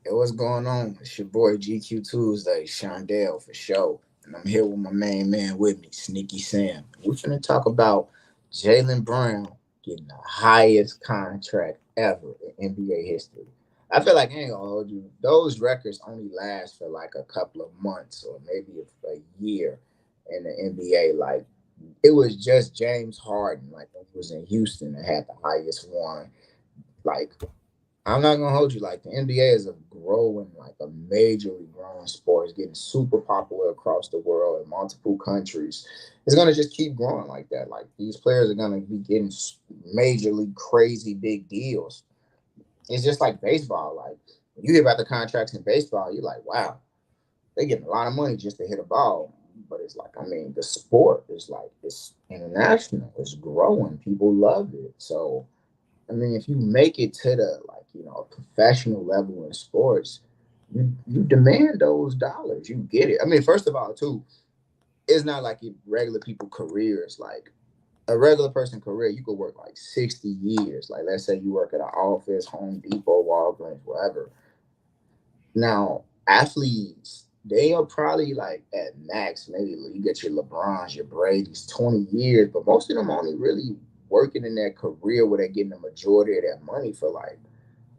Hey, what's going on? It's your boy GQ Tuesday, Shondell for show. And I'm here with my main man with me, Sneaky Sam. We're finna talk about Jaylen Brown getting the highest contract ever in NBA history. I feel like I ain't gonna hold you. Those records only last for like a couple of months or maybe a year in the NBA. Like it was just James Harden, like when he was in Houston, that had the highest one. Like I'm not gonna hold you. Like the NBA is a growing, like a majorly growing sport. It's getting super popular across the world in multiple countries. It's gonna just keep growing like that. Like these players are gonna be getting majorly crazy big deals. It's just like baseball. Like when you hear about the contracts in baseball, you're like, wow, they getting a lot of money just to hit a ball. But it's like, I mean, the sport is like it's international. It's growing. People love it. So I mean, if you make it to the like professional level in sports, you demand those dollars. You get it. I mean, first of all, too, it's not like regular people careers. Like a regular person career, you could work like 60 years. Like let's say you work at an office, Home Depot, Walgreens, whatever. Now athletes, they are probably like at max, maybe you get your LeBrons, your Brady's 20 years, but most of them only really working in their career where they're getting the majority of their money for like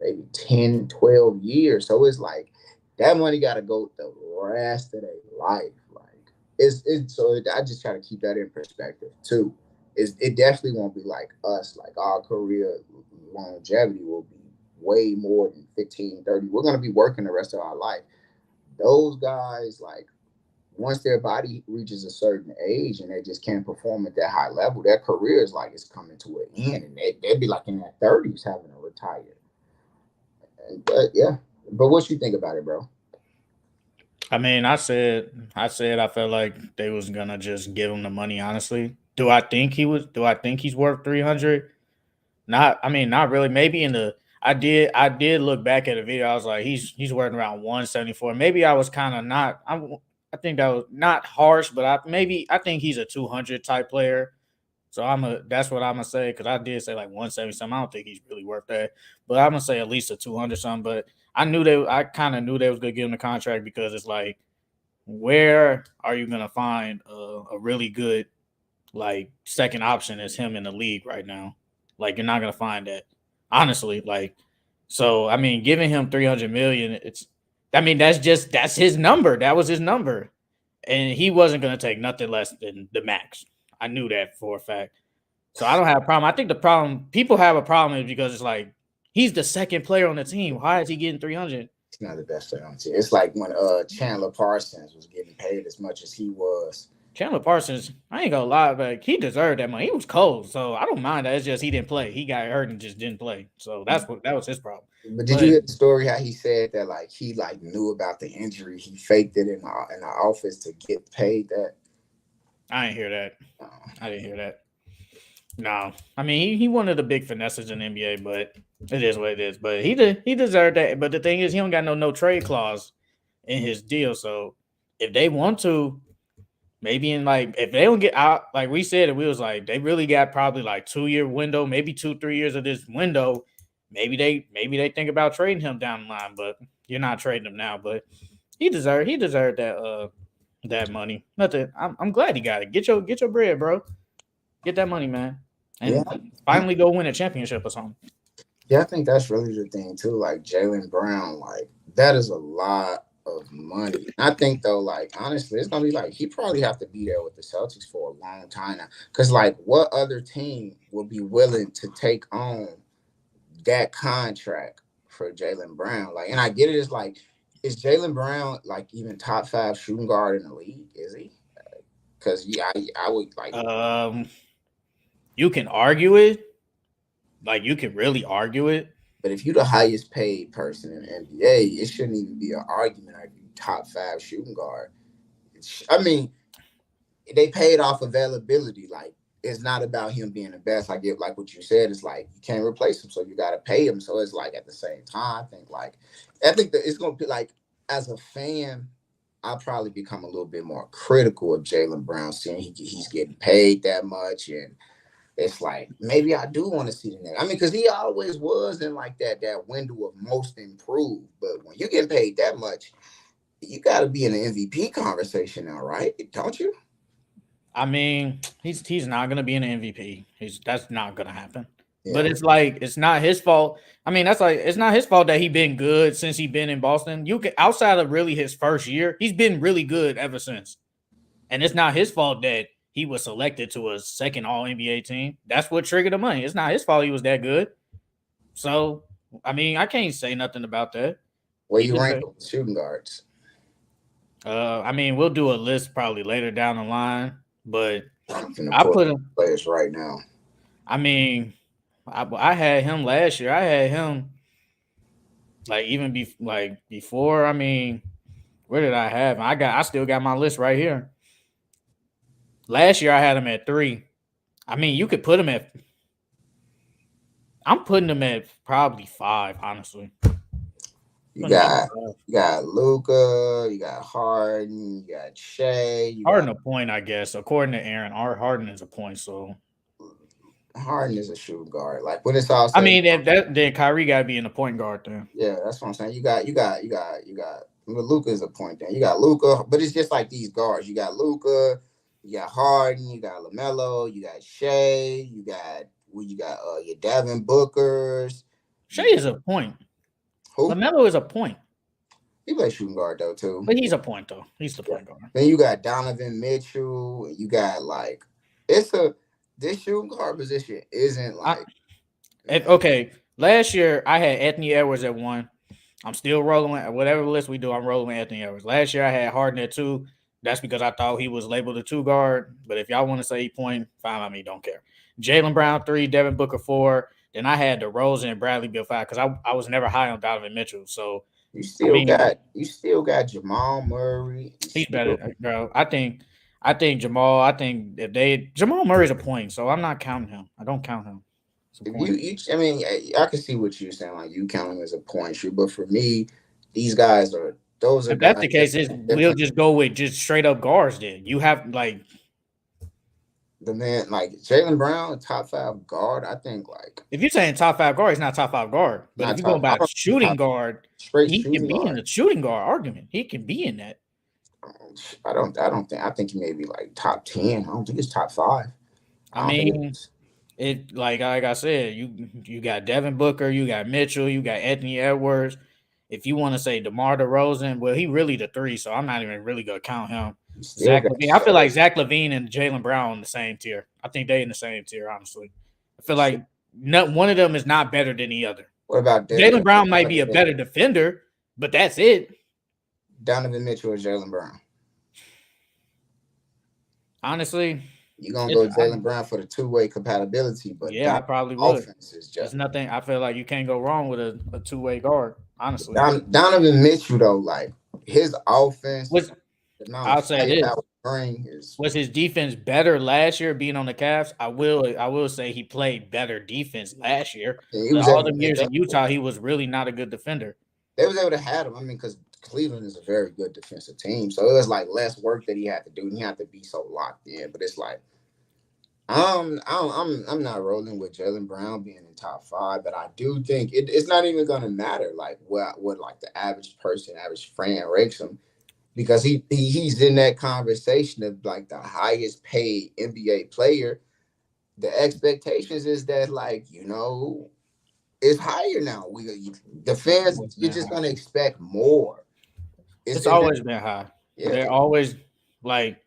maybe 10, 12 years. So it's like that money got to go the rest of their life. Like I just try to keep that in perspective too. It definitely won't be like us, like our career longevity will be way more than 15, 30. We're going to be working the rest of our life. Those guys, like, once their body reaches a certain age and they just can't perform at that high level, their career is like it's coming to an end, and they'd be like in their 30s having to retire. But yeah, but what you think about it, bro? I mean, I said I felt like they was gonna just give him the money. Honestly, do I think he was? Do I think he's worth 300? Not. I mean, not really. Maybe in the. I did look back at the video. I was like, he's worth around 174. Maybe I was kind of not. I think that was not harsh, but I think he's a 200 type player. So that's what I'm gonna say because I did say like 170 something. I don't think he's really worth that, but I'm gonna say at least a 200 something. But I kind of knew they was gonna give him the contract because it's like, where are you gonna find a really good like second option as him in the league right now? Like you're not gonna find that, honestly. Like, so I mean, giving him 300 million, I mean that's his number. That was his number, and he wasn't gonna take nothing less than the max. I knew that for a fact. So I don't have a problem. I think the problem people have a problem is because it's like he's the second player on the team. Why is he getting 300? He's not the best player on the team. It's like when Chandler Parsons was getting paid as much as he was. Chandler Parsons, I ain't gonna lie, but he deserved that money. He was cold, so I don't mind that. It's just he didn't play. He got hurt and just didn't play. So that was his problem. But did you But hear the story how he said that like he like knew about the injury, he faked it in the office to get paid that? I didn't hear that. Uh, I didn't hear that. No, I mean he one of the big finesses in the NBA, but it is what it is. But he deserved that. But the thing is, he don't got no trade clause in his deal. So if they want to, maybe in like if they don't get out, like we said, we was like they really got probably like 2 year window, maybe 2 3 years of this window. Maybe they think about trading him down the line, but you're not trading him now. But he deserved that money. Nothing. I'm glad he got it. Get your bread, bro. Get that money, man, yeah, and finally go win a championship or something. yeah, I think that's really the thing too. Like Jalen Brown, like that is a lot of money. I think though, like honestly, it's gonna be like he probably have to be there with the Celtics for a long time now. Cause like, what other team will be willing to take on that contract for Jalen Brown? Like, and I get it. It's like, is Jalen Brown like even top five shooting guard in the league? Is he? Because yeah, I would like. Um, you can argue it, like you can really argue it. But if you're the highest paid person in the NBA, it shouldn't even be an argument. Are you top five shooting guard? I mean, they paid off availability. Like it's not about him being the best. Like what you said, it's like you can't replace him, so you got to pay him. So it's like at the same time, I think that it's gonna be like as a fan, I'll probably become a little bit more critical of Jalen Brown, seeing he's getting paid that much, and it's like maybe I do want to see the next. I mean, because he always was in like that window of most improved. But when you get paid that much, you got to be in the MVP conversation now, right? Don't you? I mean, he's not gonna be an MVP. That's not gonna happen. But Yeah. it's like it's not his fault. I mean, that's like it's not his fault that he been good since he been in Boston. You can outside of really his first year, he's been really good ever since. And it's not his fault that he was selected to a second All NBA team. That's what triggered the money. It's not his fault he was that good. So I mean, I can't say nothing about that. Where He you rank deserves. the shooting guards? I mean, we'll do a list probably later down the line, but I'm finna I pull put him. players right now. I mean, I had him last year. I had him like even like before. I mean, where did I have him? I still got my list right here. Last year I had him at 3. I mean, you could put him at. I'm putting him at probably 5. Honestly, You putting him at got 5. you got Luca, you got Harden, you got Shea, you got Harden a point, I guess. According to Aaron, our Harden is a point. So Harden is a shooting guard. Like when it's all I said, mean, then Kyrie got to be in the point guard there. yeah, that's what I'm saying. You got Luca is a point there. You got Luca, but it's just like these guards. You got Luca, you got Harden, you got LaMelo, you got Shea, you got your Devin Bookers. Shea You got is a point. who? Lamelo is a point, He plays shooting guard though too. but he's a point though. He's the Yeah. point guard. Then you got Donovan Mitchell. You got like it's a this shooting guard position isn't like man. Okay, last year I had Anthony Edwards at 1. I'm still rolling with whatever list we do. I'm rolling with Anthony Edwards. Last year I had Harden at 2. That's because I thought he was labeled a 2 guard. But if y'all want to say point, fine by me. Don't care. Jaylen Brown 3, Devin Booker 4. Then I had DeRozan and Bradley Beal 5 because I was never high on Donovan Mitchell. So You I still mean, got you still got Jamal Murray. You he's still, better, bro. I think Jamal. I think if they Jamal Murray's a point, so I'm not counting him. I don't count him. It's a if point. I mean, I can see what you're saying. Like you count him as a point shoot, but for me, these guys are those are If that's guys the that case, they're we'll playing just go with just straight up guards. Then you have like the man like Jaylen Brown, top 5 guard. I think like if you're saying top 5 guard, he's not top 5 guard. But if not you're going top. I by don't think shooting top guard, straight he can shooting be in guard. the shooting guard argument. He can be in that. I don't think. I think he may be like top 10. I don't think it's top 5. I I don't think mean, it's. it like I said, you got Devin Booker, you got Mitchell, you got Anthony Edwards. If you want to say DeMar DeRozan, well, he really the 3, so I'm not even really gonna count him. You still Zach got Levine. I feel Shea. like Zach Levine and Jaylen Brown in the same tier. I think they in the same tier, honestly. I feel like one of them is not better than the other. What about Jaylen Brown might be Donovan a Mitchell? better defender, but that's it. Donovan Mitchell or Jaylen Brown? Honestly, You're gonna go Jaylen Brown for the two-way compatibility, but yeah, I probably would. offense is There's just nothing. I feel like you can't go wrong with a 2-way guard. Honestly, Donovan Mitchell though. Like his offense, was the amount I'll of say fire this: that would bring is. was his defense better last year being on the Cavs? I will say he played better defense last year. He But was all able to them make years up in for it. Utah, he was really not a good defender. They was able to have him. I mean, because Cleveland is a very good defensive team, so it was like less work that he had to do, and he had to be so locked in. But it's like I'm not rolling with Jaylen Brown being in top 5, but I do think it's not even gonna matter like what like the average person, average fan ranks him because he's in that conversation of like the highest paid NBA player. The expectations is that like it's higher now. The fans Always you're been just high. gonna expect more. It's It's in that always been high. yeah. They're always like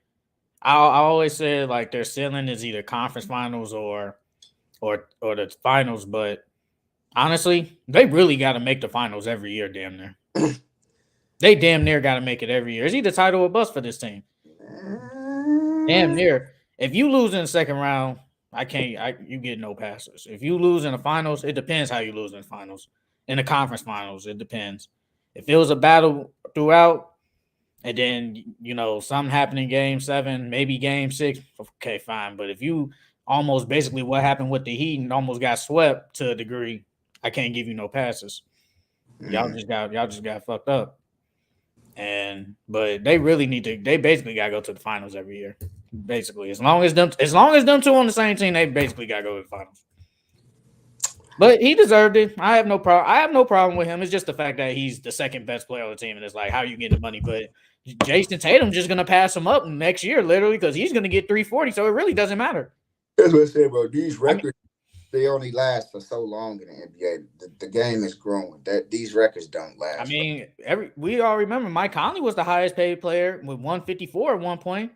I always say like their ceiling is either conference finals or the finals, but honestly, they really got to make the finals every year. Damn near, they damn near got to make it every year. It's either title or bust for this team. Damn near. If you lose in the second round, I can't. You get no passes. If you lose in the finals, it depends how you lose in the finals. In the conference finals, it depends. If it was a battle throughout, and then something happened in Game 7, maybe Game 6, okay, fine. But if you almost basically what happened with the Heat and almost got swept to a degree, I can't give you no passes. Y'all just got fucked up. But they really need to. They basically got to go to the finals every year. Basically, as long as them two on the same team, they basically got to go to the finals. But he deserved it. I have no problem. I have no problem with him. It's just the fact that he's the second best player on the team, and it's like, how you get the money? But Jason Tatum's just gonna pass him up next year, literally, because he's gonna get 340. So it really doesn't matter. That's what I said, bro. These records, they only last for so long in the NBA. The game is growing. That these records don't last. I mean, we all remember Mike Conley was the highest paid player with 154 at one point.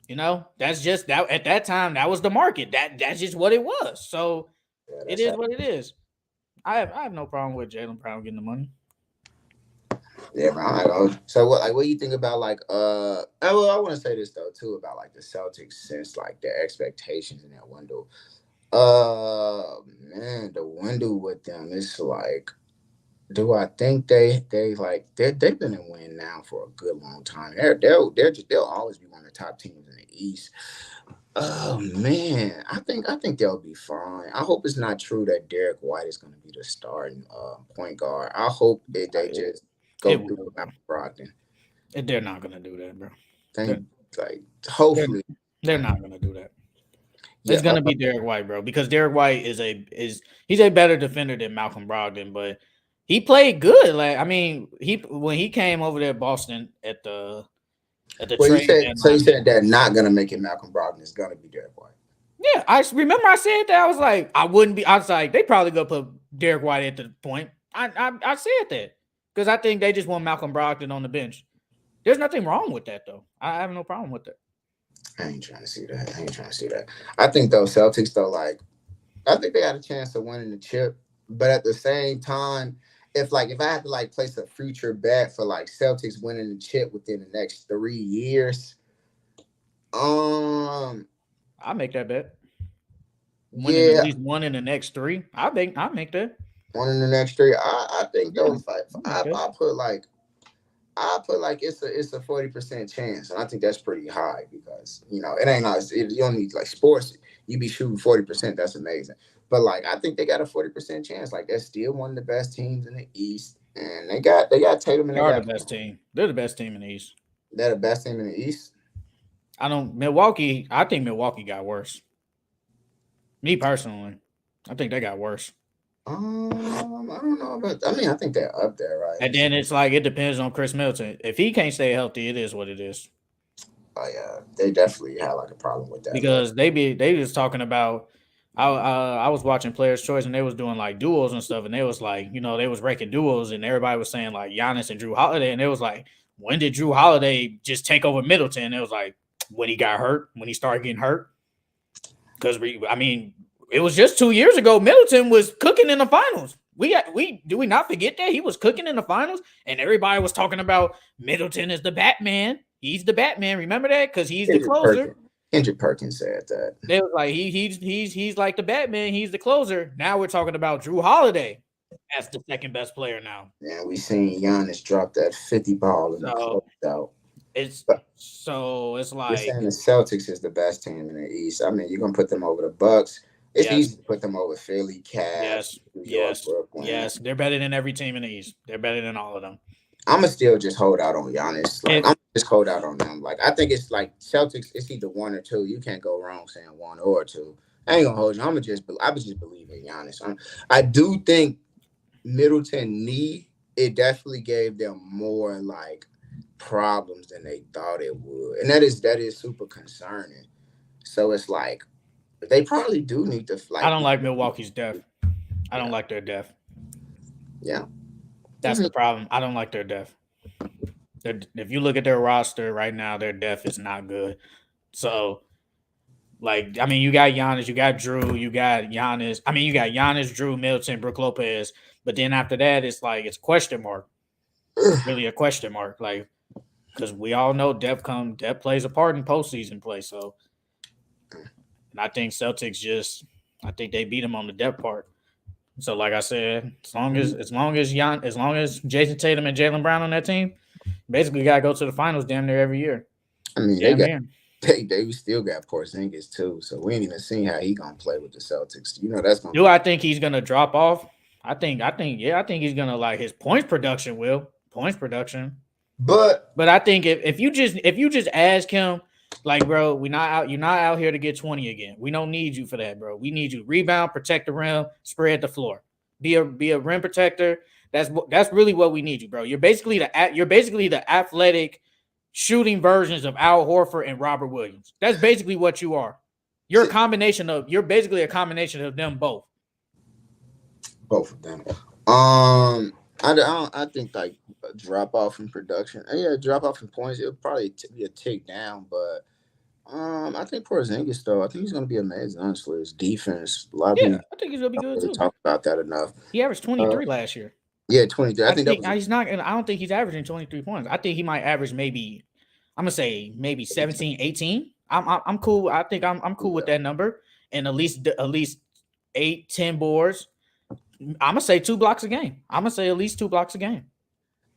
You know, that's just that at that time. That was the market. That's just what it was. So. Yeah, it is what it is. I have no problem with Jaylen Brown getting the money. Yeah, bro. So what do you think about like I want to say this though too about like the Celtics since like their expectations in that window. Man, the window with them is like, do I think they've been in win now for a good long time. They'll always be one of the top teams in the East. Oh man, I think they'll be fine. I hope it's not true that Derek White is going to be the starting point guard. I hope they just go through Brogdon. They're not going to do that, bro. Hopefully they're not going to do that. It's going to be Derek White, bro, because Derek White he's a better defender than Malcolm Brogdon, but he played good. Like I mean, when he came over there, Boston at the you said that not gonna make it Malcolm Brogdon is gonna be Derek White. Yeah, I remember I said that. I was like, I was like, they probably gonna put Derek White at the point. I said that because I think they just want Malcolm Brogdon on the bench. There's nothing wrong with that though. I have no problem with that. I ain't trying to see that. I think though Celtics though, like, I think they got a chance of winning the chip, but at the same time, if I had to like place a future bet for like Celtics winning the chip within the next 3 years, I'll make that bet. Winning at least one in the next 3. I'll make that. One in the next 3. I think though, I put like it's a 40% chance, and I think that's pretty high because it ain't nice. You don't need like sports. You be shooting 40%. That's amazing. But like I think they got a 40% chance. Like they're still one of the best teams in the East, and they got Tatum. And they are the best team. They're the best team in the East. They're the best team in the East. I think Milwaukee got worse. Me personally, I think they got worse. I don't know about. I mean, I think they're up there, right? And then it's like it depends on Chris Middleton. If he can't stay healthy, it is what it is. Oh yeah, they definitely have like a problem with that because they was talking about. I was watching Players' Choice and they was doing like duels and stuff, and they was like, they was ranking duels, and everybody was saying like Giannis and Drew Holiday, and it was like, when did Drew Holiday just take over Middleton? And it was like when he got hurt, when he started getting hurt. Because it was just 2 years ago. Middleton was cooking in the finals. Do we not forget that he was cooking in the finals, and everybody was talking about Middleton is the Batman. He's the Batman. Remember that? Because he's the closer. Kendrick Perkins said that. They was like he's like the Batman. He's the closer. Now we're talking about Drew Holiday as the second best player now. Yeah, we seen Giannis drop that 50 ball in the closeout. It's like you're saying the Celtics is the best team in the East. I mean, you're gonna put them over the Bucks. It's easy to put them over Philly, Cavs, New York, Brooklyn. Yes, they're better than every team in the East. They're better than all of them. I'ma still just hold out on Giannis. Like, I'm just hold out on them. Like I think it's like Celtics. It's either one or two. You can't go wrong saying one or two. I ain't gonna hold you. I would just believe in Giannis. I do think Middleton knee. It definitely gave them more like problems than they thought it would, and that is super concerning. So it's like they probably do need to. Like, I don't like Milwaukee's depth. I don't like their depth. Yeah. That's the problem. I don't like their depth. If you look at their roster right now, their depth is not good. So, you got Giannis, you got Drew, you got Giannis. You got Giannis, Drew, Middleton, Brook Lopez. But then after that, it's like it's question mark. It's really a question mark. Like, because we all know depth plays a part in postseason play. So, and I think Celtics I think they beat them on the depth part. So, like I said, as long as Jason Tatum and Jaylen Brown on that team, basically got to go to the finals damn near every year. I mean, they still got Porzingis too, so we ain't even seen how he gonna play with the Celtics. That's gonna. Do I think he's gonna drop off? I think he's gonna like his points production will. But I think if you just ask him, Like, bro, we not out. You're not out here to get 20 again. We don't need you for that, bro. We need you to rebound, protect the rim, spread the floor, be a rim protector. That's really what we need you, bro. You're basically the athletic shooting versions of Al Horford and Robert Williams. That's basically what you are. You're basically a combination of them both. Both of them. I think like a drop off in production. Yeah, drop off in points. It'll probably be a tick down, but I think Porzingis though. I think he's gonna be amazing. Honestly, his defense. A lot of Yeah, people I think he's gonna be don't good really too. talk about that enough. He averaged Uh, 23 last year. yeah, 23. I I think that think was a he's not. I don't think he's averaging 23 points. I think he might average maybe. I'm gonna say maybe 17, 18. I'm cool. I think I'm cool with yeah. that number, and at least 8, 10 boards. I'm gonna say 2 blocks a game. I'm gonna say at least 2 blocks a game.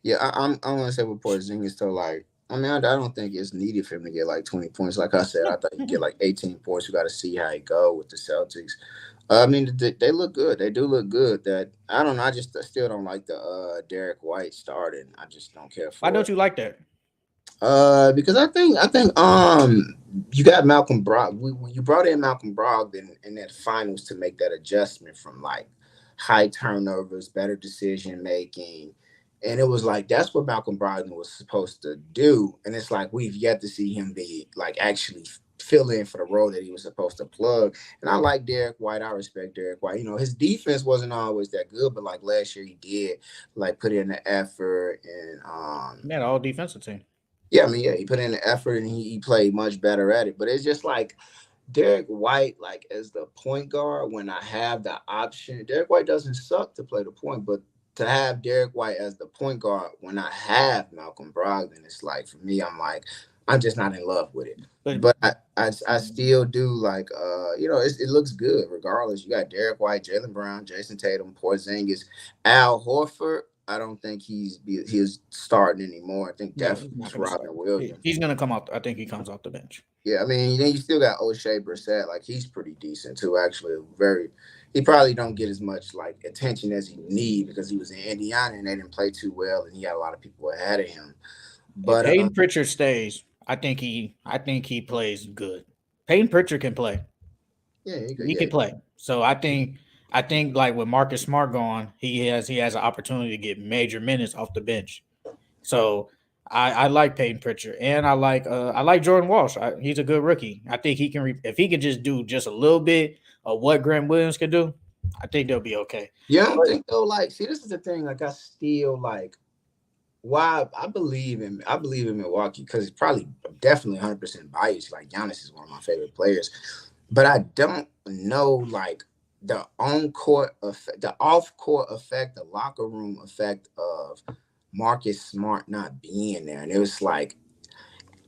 Yeah, I want to say with Porzingis though, like I mean, I don't think it's needed for him to get like 20 points. Like I said, I No. thought he'd get Mm-mm. like 18 points. We got to see how he go with the Celtics. I mean, they look good. They do look good. That I don't know. I still don't like the Derek White starting. I just don't care Why for don't it. you like that? Because I think you got Malcolm Brog. You brought in Malcolm Brogdon in that finals to make that adjustment from like high turnovers, better decision making, and it was like that's what Malcolm Brogdon was supposed to do. And it's like we've yet to see him be like actually fill in for the role that he was supposed to plug. And I like Derek White. I respect Derek White. You know, his defense wasn't always that good, but like last year he did like put in the effort and Yeah, the all defensive team. yeah, I mean, yeah, he put in the effort and he played much better at it. But it's just like Derek White, like as the point guard, when I have the option, Derek White doesn't suck to play the point, but to have Derek White as the point guard when I have Malcolm Brogdon, it's like for me, I'm like, I'm just not in love with it. But But I still do like it looks good regardless. You got Derek White, Jaylen Brown, Jason Tatum, Porzingis, Al Horford. I don't think he's starting anymore. I think no, he's definitely not it's gonna Robin start. Williams. He's gonna come out. I think he comes off the bench. Yeah, I mean, then you still got O'Shea Brissett. Like he's pretty decent too. Actually, very. He probably don't get as much like attention as he need because he was in Indiana and they didn't play too well, and he had a lot of people ahead of him. If But Peyton Pritchard stays, I think he plays good. Peyton Pritchard can play. yeah, he could. He Yeah, can play. So I think like with Marcus Smart gone, he has an opportunity to get major minutes off the bench. So I like Peyton Pritchard and I like Jordan Walsh. He's a good rookie. I think he can if he can just do just a little bit of what Grant Williams could do, I think they'll be okay. you don't But think though? Like, see, this is the thing. Like, I still like why I believe in Milwaukee because it's probably definitely 100% biased. Like Giannis is one of my favorite players, but I don't know like the on court effect, the off court effect, the locker room effect of Marcus Smart not being there. And it was like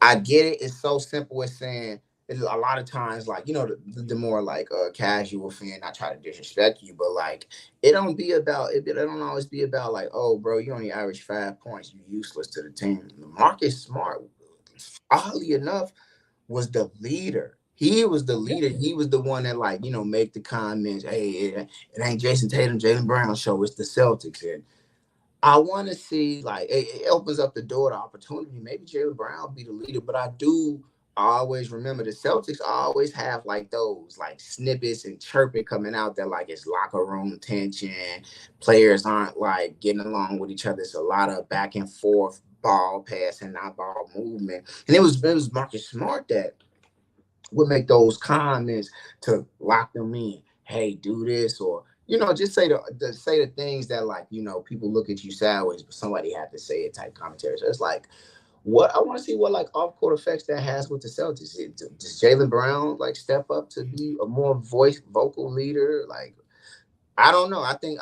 I get it. It's so simple as saying it's a lot of times like the more like casual fan. I try to disrespect you, but like it don't be about it. It don't always be about like oh bro, you only average 5 points. You useless to the team. Marcus Smart, oddly enough, was the leader. He was the yeah, leader. He was the one that like make the comments. Hey, it ain't Jason Tatum, Jaylen Brown show. It's the Celtics and I want to see like it opens up the door to opportunity. Maybe Jaylen Brown be the leader, but I do always remember the Celtics always have like those like snippets and chirping coming out that like it's locker room tension. Players aren't like getting along with each other. It's a lot of back and forth ball passing, not ball movement. And it was Marcus Smart that would make those comments to lock them in. Hey, do this or just say the things that like people look at you sideways, but somebody had to say it type commentary. So it's like what I want to see what like off court effects that has with the Celtics. Does Jaylen Brown like step up to be a more vocal leader? Like I don't know. I think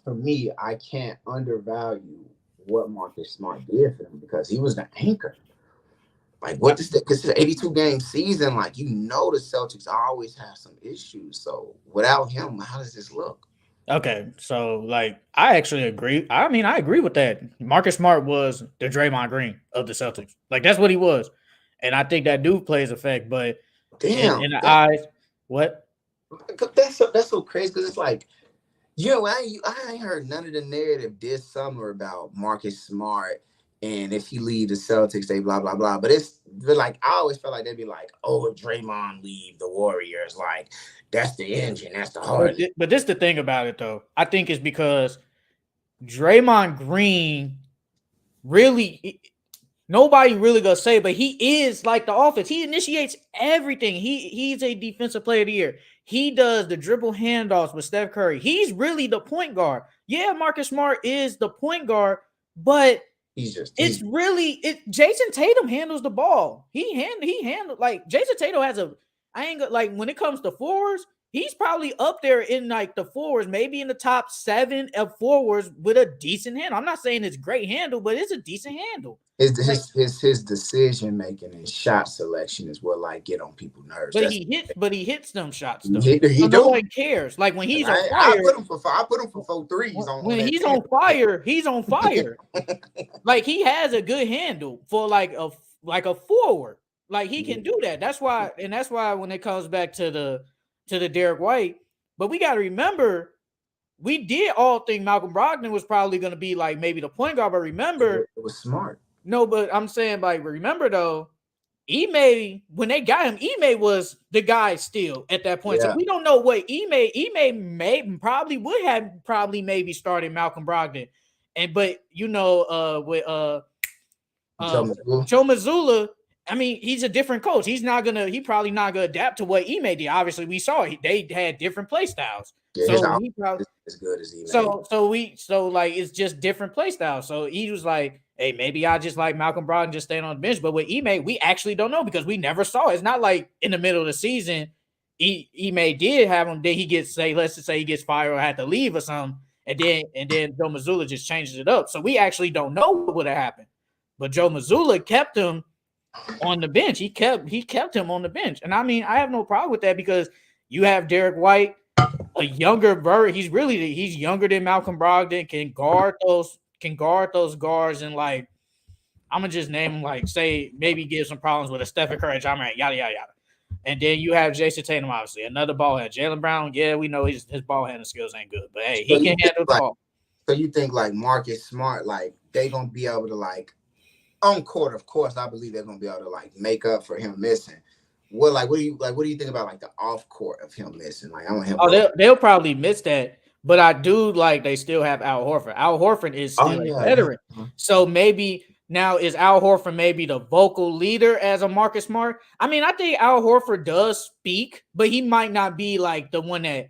for me, I can't undervalue what Marcus Smart did for them because he was the anchor. Like I, what this because it's an 82 game season, like the Celtics always have some issues. So without him, how does this look? okay. So like I actually agree. I mean I agree with that. Marcus Smart was the Draymond Green of the Celtics. Like that's what he was, and I think that do plays effect. But in Damn, in the eyes, what? that's so crazy because it's like, I ain't heard none of the narrative this summer about Marcus Smart And if he leave the Celtics, they blah blah blah. But like I always felt like they'd be like, oh, if Draymond leave the Warriors, like that's the engine, that's the heart. But this the thing about it though. I think it's because Draymond Green really nobody really gonna say, but he is like the offense. He initiates everything. He's a defensive player of the year. He does the dribble handoffs with Steph Curry. He's really the point guard. Yeah, Marcus Smart is the point guard, but it's really Jason Tatum handles the ball. He handled like Jason Tatum has a I ain't gonna like when it comes to forwards, he's probably up there in like the forwards, maybe in the top 7 of forwards with a decent handle. I'm not saying it's great handle, but it's a decent handle. His decision making and shot selection is what like get on people's nerves. But he hits them shots though. He no one cares. Like when he's on fire, I put him for 4 threes. When he's on fire, he's on fire. Like he has a good handle for like a forward. Like he can do that. That's why when it comes back to the Derek White, but we got to remember we did all think Malcolm Brogdon was probably going to be like maybe the point guard, but remember it was smart. No, but I'm saying like remember though, Ime when they got him, Ime was the guy still at that point. Yeah. So we don't know what Ime probably would have maybe started Malcolm Brogdon, but you know with Joe Mazzulla. I mean, he's a different coach. He probably not gonna adapt to what Ime did. Obviously, we saw they had different play styles. Yeah, so he probably as good as Ime. So like it's just different play styles. So he was like, hey, maybe I just like Malcolm Brogdon just staying on the bench. But with Ime, we actually don't know because we never saw it. It's not like in the middle of the season, Ime did have him. Then he gets let's just say he gets fired or had to leave or something, and then Joe Mazzulla just changes it up. So we actually don't know what would have happened. But Joe Mazzulla kept him on the bench. He kept him on the bench. And I mean, I have no problem with that because you have Derek White, a younger bird. He's younger than Malcolm Brogdon, can guard those guards, and like I'm gonna just name him, like say maybe give some problems with a Stephen Curry, John Morant, yada yada yada. And then you have Jason Tatum, obviously another ball head. Jaylen Brown, yeah, we know his ball handling skills ain't good, but hey, he can handle the ball. So you think like Marcus Smart, like they gonna be able to like on court, of course, I believe they're gonna be able to like make up for him missing. What do you think about like the off court of him missing? Like I want him. They'll probably miss that, but I do like they still have Al Horford. Al Horford is still a veteran, so maybe now is Al Horford maybe the vocal leader as a Marcus Smart? I mean, I think Al Horford does speak, but he might not be like the one that,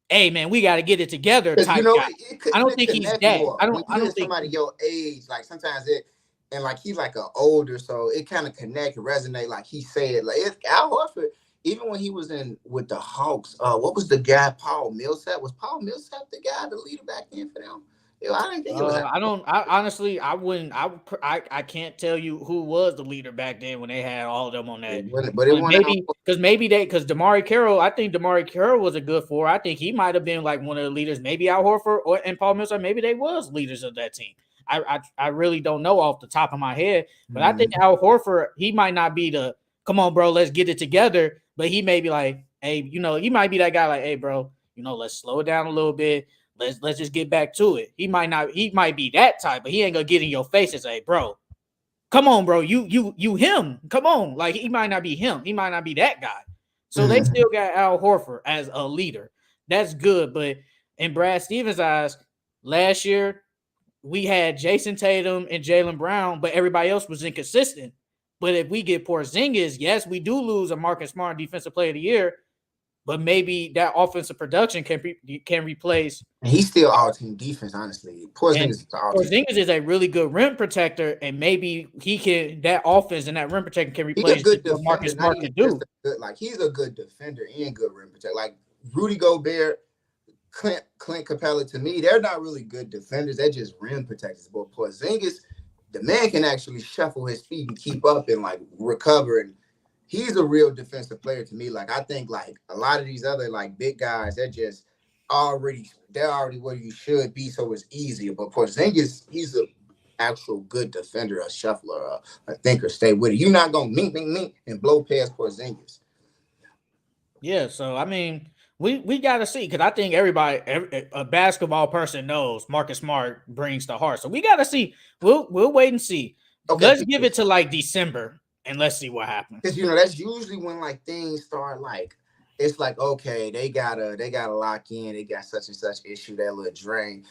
hey man, we got to get it together type guy. I don't think he's that. I don't think somebody your age, like sometimes it. And like he's like an older, so it kind of connect, resonate. Like he said, like it's Al Horford. Even when he was in with the Hawks, what was the guy? Paul Millsap. Was Paul Millsap the guy, the leader back then for them? I didn't think it was. Honestly, I wouldn't. I can't tell you who was the leader back then when they had all of them on that. But because Damari Carroll, I think Damari Carroll was a good four. I think he might have been like one of the leaders. Maybe Al Horford and Paul Millsap. Maybe they was leaders of that team. I really don't know off the top of my head, but I think Al Horford, he might not be the come on, bro, let's get it together. But he may be like, hey, he might be that guy like, hey, bro, let's slow it down a little bit. Let's just get back to it. He might be that type, but he ain't gonna get in your face and say, bro, come on, bro, you him. Come on. Like he might not be him. He might not be that guy. So they still got Al Horford as a leader. That's good. But in Brad Stevens' eyes, last year, we had Jason Tatum and Jaylen Brown, but everybody else was inconsistent. But if we get Porzingis, yes, we do lose a Marcus Smart Defensive Player of the Year, but maybe that offensive production can replace. And he's still all-team defense, honestly. Porzingis is a really good rim protector, and maybe that offense and that rim protector can replace what Marcus Smart can do. He's a good defender and good rim protector. Like Rudy Gobert, Clint Capella, to me, they're not really good defenders. They're just rim protectors. But Porzingis, the man can actually shuffle his feet and keep up and like recover. And he's a real defensive player to me. Like I think like a lot of these other like big guys, they're already where you should be, so it's easier. But Porzingis, he's a actual good defender, a shuffler, a thinker. Stay with it. You're not gonna meet and blow past Porzingis. Yeah. So I mean, we got to see because I think a basketball person knows Marcus Smart brings the heart. So we got to see. We'll wait and see. Okay, Let's give it to like December and let's see what happens. because that's usually when like things start like it's like okay they gotta lock in, they got such and such issue, that little drain.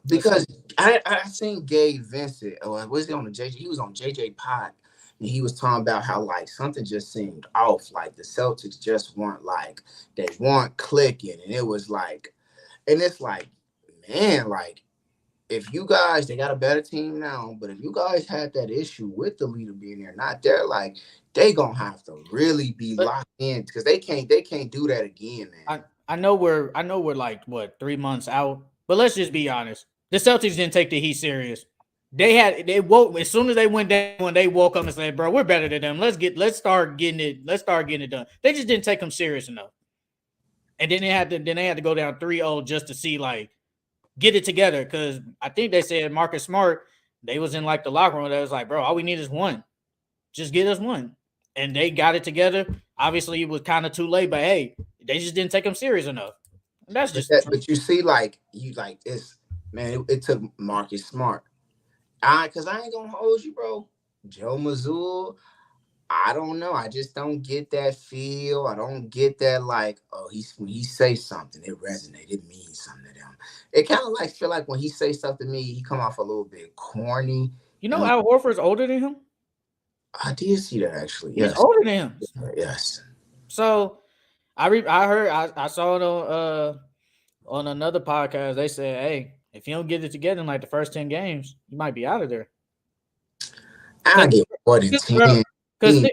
Because I seen Gabe Vincent, or was he on the JJ? He was on JJ Pod, and he was talking about how like something just seemed off. Like the Celtics just weren't like they weren't clicking, and it was like, and it's like, man, like if you guys they got a better team now, but if you guys had that issue with the leader being there, not there, like they gonna have to really be But locked in because they can't do that again, man. I know we're like what 3 months out, but let's just be honest. The Celtics didn't take the Heat serious. They woke as soon as they went down when they woke up and said, "Bro, we're better than them. Let's start getting it done." They just didn't take them serious enough, and then they had to go down 3-0 just to see like get it together because I think they said Marcus Smart they was in like the locker room that was like, "Bro, all we need is one. Just get us one," and they got it together. Obviously, it was kind of too late, but hey, they just didn't take them serious enough. And that's But just that, but you see, like you like it's man, it took Marcus Smart. Cause I ain't gonna hold you, bro. Joe Mazzulla, I don't know. I just don't get that feel. I don't get that like, oh, when he say something, it resonates. It means something to them. It kind of like feel like when he say stuff to me, he come off a little bit corny. And Al Horford's older than him. I did see that actually. He's Yes, older than him. yes. So I saw it on another podcast. They said, "Hey, if you don't get it together in like the first 10 games, you might be out of there." I Because get more than bro, 10. because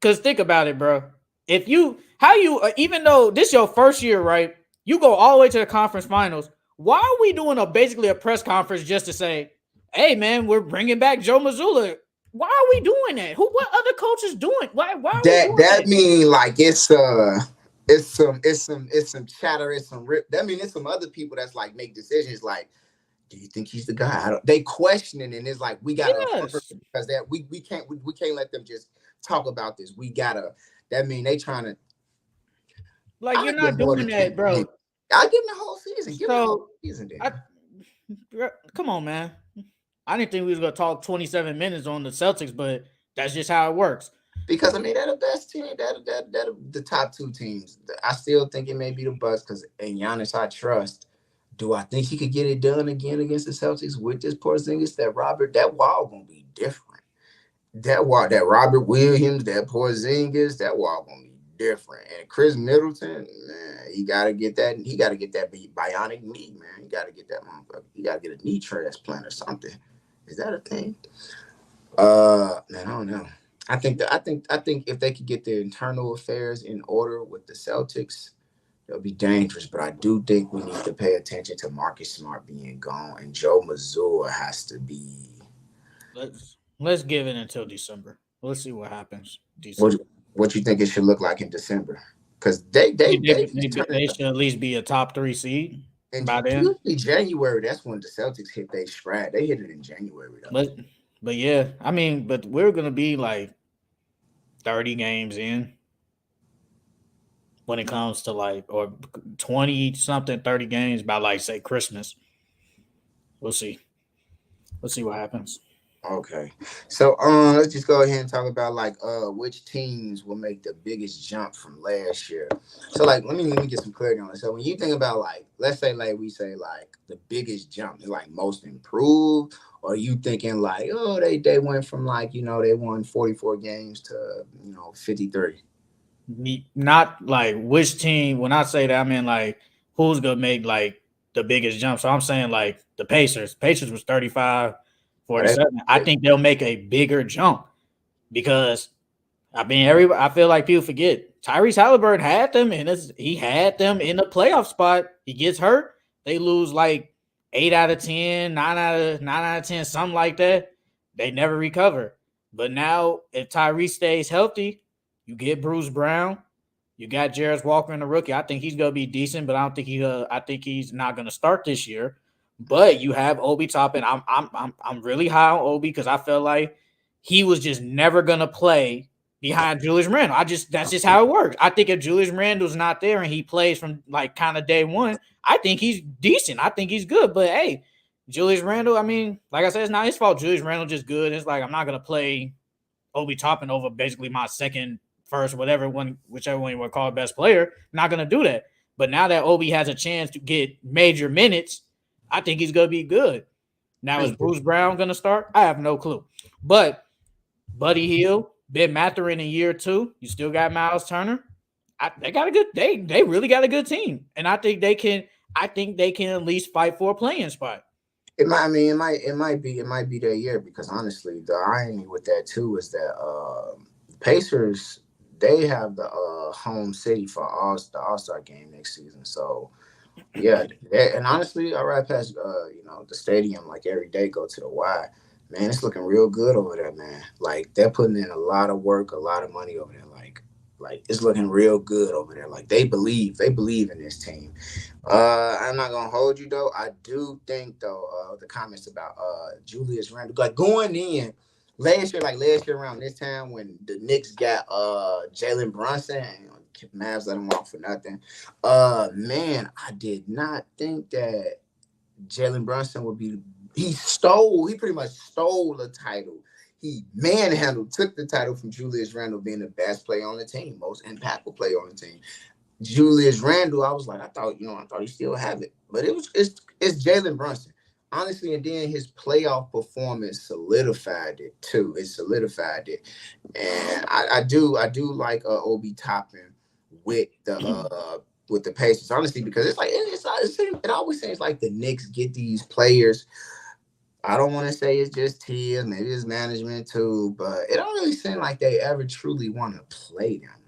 because think about it, bro. If you how you even though this your first year, right? You go all the way to the conference finals. Why are we doing basically a press conference just to say, "Hey, man, we're bringing back Joe Mazzulla"? Why are we doing that? What other coaches doing? Why are we doing That that? mean like it's some chatter, it's some rip. That mean it's some other people that's like make decisions like, do you think he's the guy? They questioning, and it's like we gotta affirm Yes. it because that we can't let them just talk about this. We gotta. That mean they trying to. Like I you're give not more doing than 10 that, games. bro. I give them the whole season. Give them the whole So season I then. come on, man. I didn't think we was gonna talk 27 minutes on the Celtics, but that's just how it works. Because I mean they're the best team. That the top two teams. I still think it may be the Bucks because in Giannis I trust. Do I think he could get it done again against the Celtics with this Porzingis? That wall gonna be different. That wall, that Robert Williams, that Porzingis, that wall gonna be different. And Chris Middleton, man, he gotta get that. He gotta get that bionic knee, man. He gotta get that motherfucker. He gotta get a knee transplant or something. Is that a thing? Man, I don't know. I think if they could get their internal affairs in order with the Celtics, it'll be dangerous. But I do think we need to pay attention to Marcus Smart being gone, and Joe Mazzulla has to be. Let's give it until December. Let's see what happens What December. what you think it should look like in December? Because they just turned They it. should at least be a top 3 seed And by then. usually January, that's when the Celtics hit their stride. They hit it in January though. But but yeah, I mean, but we're gonna be like 30 games in when it comes to like or 20 something 30 games by like say Christmas. We'll see. Let's see what happens. Okay. So let's just go ahead and talk about like which teams will make the biggest jump from last year. So like let me get some clarity on it. So when you think about like let's say like we say like the biggest jump is like most improved, or you thinking like oh they went from like they won 44 games to 53. Not like which team. When I say that, I mean like who's gonna make like the biggest jump. So I'm saying like the Pacers. Pacers was 35, Oh, that, 47. I think they'll make a bigger jump because I mean I feel like people forget Tyrese Halliburton had them and he had them in the playoff spot. He gets hurt, they lose like 8 out of 10, 9 out of 10, something like that. They never recover. But now if Tyrese stays healthy, you get Bruce Brown. You got Jarris Walker in the rookie. I think he's gonna be decent, but I don't think I think he's not gonna start this year. But you have Obi Toppin. I'm really high on Obi because I felt like he was just never gonna play behind Julius Randle. That's just how it works. I think if Julius Randle's not there and he plays from like kind of day one, I think he's decent. I think he's good. But hey, Julius Randle, I mean, like I said, it's not his fault. Julius Randle just good. It's like I'm not gonna play Obi Toppin over basically my second, first, whatever one, whichever one you want to call it, best player. I'm not gonna do that. But now that Obi has a chance to get major minutes, I think he's gonna be good. Now is Bruce Brown gonna start? I have no clue. But Buddy Hield, Ben Mathurin in year two. You still got Miles Turner. They got a good. They really got a good team, and I think they can. I think they can at least fight for a playing spot. It might. I mean, it might be their year because honestly, the irony with that too is that Pacers they have the home city for the All Star game next season. So yeah, and honestly, I ride past the stadium like every day. Go to the Y. Man, it's looking real good over there, man. Like they're putting in a lot of work, a lot of money over there. Like it's looking real good over there. Like they believe in this team. I'm not gonna hold you though. I do think though the comments about Julius Randle like going in last year around this time when the Knicks got Jaylen Brunson and Mavs let him off for nothing. Man, I did not think that Jalen Brunson would be. He pretty much stole the title. He manhandled, took the title from Julius Randle being the best player on the team, most impactful player on the team. Julius Randle, I was like, I thought he still have it, but it's Jalen Brunson, honestly. And then his playoff performance solidified it too. It solidified it, and I do like Obi Toppin with the Pacers, honestly, because it always seems like the Knicks get these players. I don't want to say it's just his, maybe it's management too, but it don't really seem like they ever truly want to play them.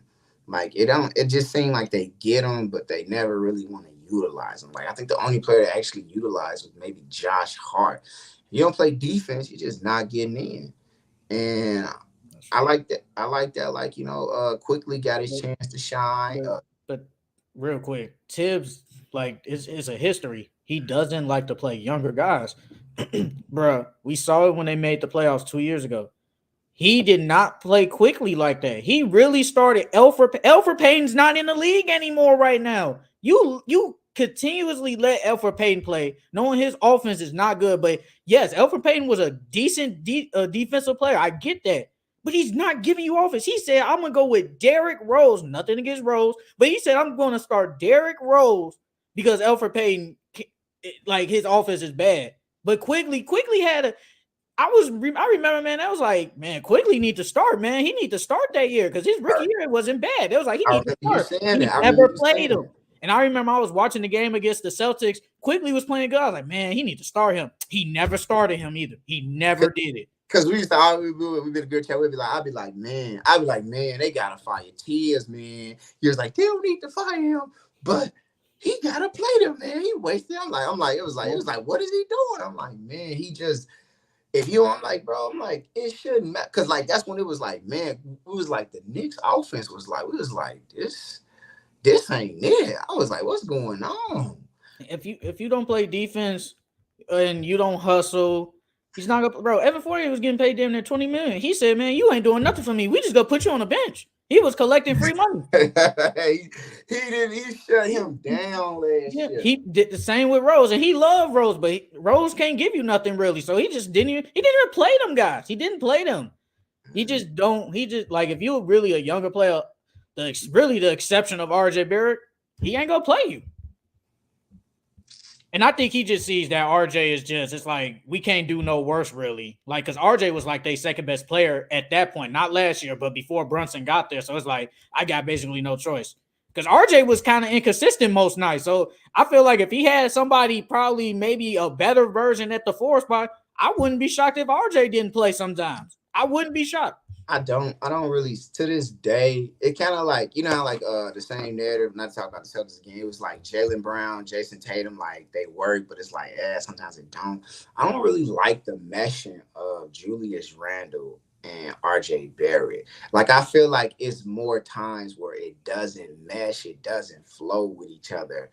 Like it don't. It just seems like they get them, but they never really want to utilize them. Like I think the only player that actually utilized was maybe Josh Hart. You don't play defense, you're just not getting in. And I like that. I like that. Like quickly got his chance to shine. But real quick, Tibbs, like, it's a history. He doesn't like to play younger guys. Bruh, we saw it when they made the playoffs 2 years ago. He did not play quickly like that. He really started. Elfrid Payton's not in the league anymore right now. You continuously let Elfrid Payton play, knowing his offense is not good. But yes, Elfrid Payton was a decent defensive player. I get that. But he's not giving you offense. He said, I'm going to go with Derrick Rose. Nothing against Rose. But he said, I'm going to start Derrick Rose because Elfrid Payton, like, his offense is bad. But quickly had a. I remember, man. I was like, man, quickly need to start, man. He need to start that year because his rookie year wasn't bad. It was like he need to start. He never played him. And I remember I was watching the game against the Celtics. Quickly was playing good. I was like, man, he need to start him. He never started him either. He never did it. Because we used to always we've been a good chat. I'd be like, man, they gotta fire Tears, man. He was like, they don't need to fire him, but he gotta play them, man. He wasted. It was like, what is he doing? I'm like, man, he just. If you, I'm like, bro, I'm like, it shouldn't matter. Cause like that's when it was like, man, it was like the Knicks offense was like, we was like, this ain't it. I was like, what's going on? If you don't play defense and you don't hustle, he's not gonna, bro. Evan Fournier was getting paid damn near $20 million. He said, man, you ain't doing nothing for me. We just gonna put you on the bench. He was collecting free money. He shut him down last year. He did the same with Rose, and he loved Rose, but Rose can't give you nothing really. So he didn't even play them guys. He didn't play them. He just like, if you're really a younger player, really the exception of RJ Barrett, he ain't gonna play you. And I think he just sees that RJ is it's like, we can't do no worse, really. Like, because RJ was like their second best player at that point, not last year, but before Brunson got there. So it's like, I got basically no choice. Because RJ was kind of inconsistent most nights. So I feel like if he had somebody, probably maybe a better version at the 4 spot, I wouldn't be shocked if RJ didn't play sometimes. I wouldn't be shocked. I don't really, to this day, it kind of like, like the same narrative, not to talk about the Celtics again, it was like Jaylen Brown, Jason Tatum, like they work, but it's like, sometimes they don't. I don't really like the meshing of Julius Randle and RJ Barrett. Like, I feel like it's more times where it doesn't mesh, it doesn't flow with each other.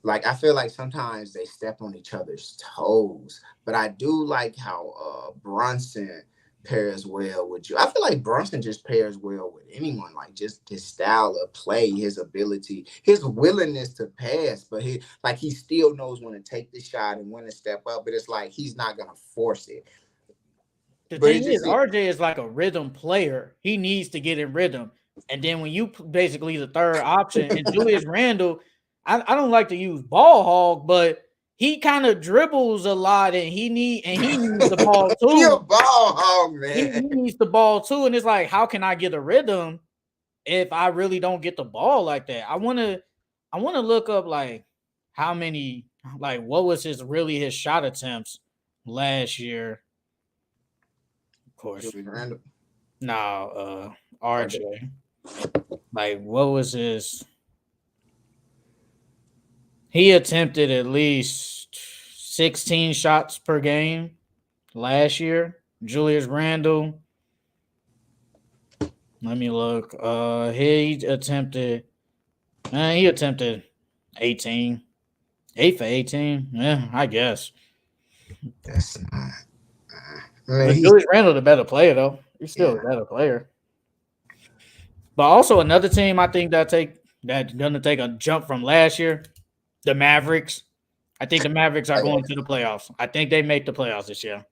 Like, I feel like sometimes they step on each other's toes, but I do like how Brunson pairs well with you. I feel like Brunson just pairs well with anyone. Like just his style of play, his ability, his willingness to pass, but he still knows when to take the shot and when to step up. But it's like he's not gonna force it. The But it thing just is, RJ is like a rhythm player. He needs to get in rhythm. And then when you basically the third option, and Julius Randle, I don't like to use ball hog, but he kind of dribbles a lot, and he needs the ball he a too. ball hog, He man. needs the ball too, and it's like, how can I get a rhythm if I really don't get the ball like that? I wanna look up like how many, like what was his shot attempts last year. Of course, Julius Randle. no, RJ. RJ. Like what was his? He attempted at least 16 shots per game last year. Julius Randle. Let me look. He attempted 18. 8 for 18. Yeah, I guess. That's not. I mean, But he's Julius Randle the better player though. He's still yeah. a better player. But also another team I think that's gonna take a jump from last year, the Mavericks. I think the Mavericks are going to the playoffs. I think they make the playoffs this year.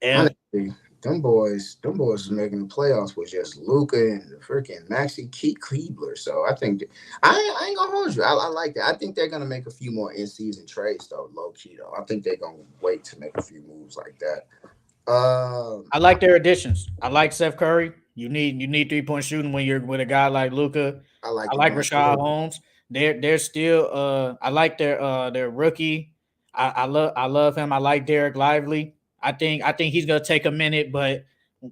If Honestly, them boys was making the playoffs with just Luca and the freaking Maxi Kleebler. So I think I ain't gonna hold you. I like that. I think they're gonna make a few more in-season trades though, low key though. I think they're gonna wait to make a few moves like that. I like their additions. I like Seth Curry. You need 3-point shooting when you're with a guy like Luca. I like I the like bench a Rashad little. Holmes. They're still I like their rookie. I love him. I like Derek Lively. I think he's gonna take a minute, but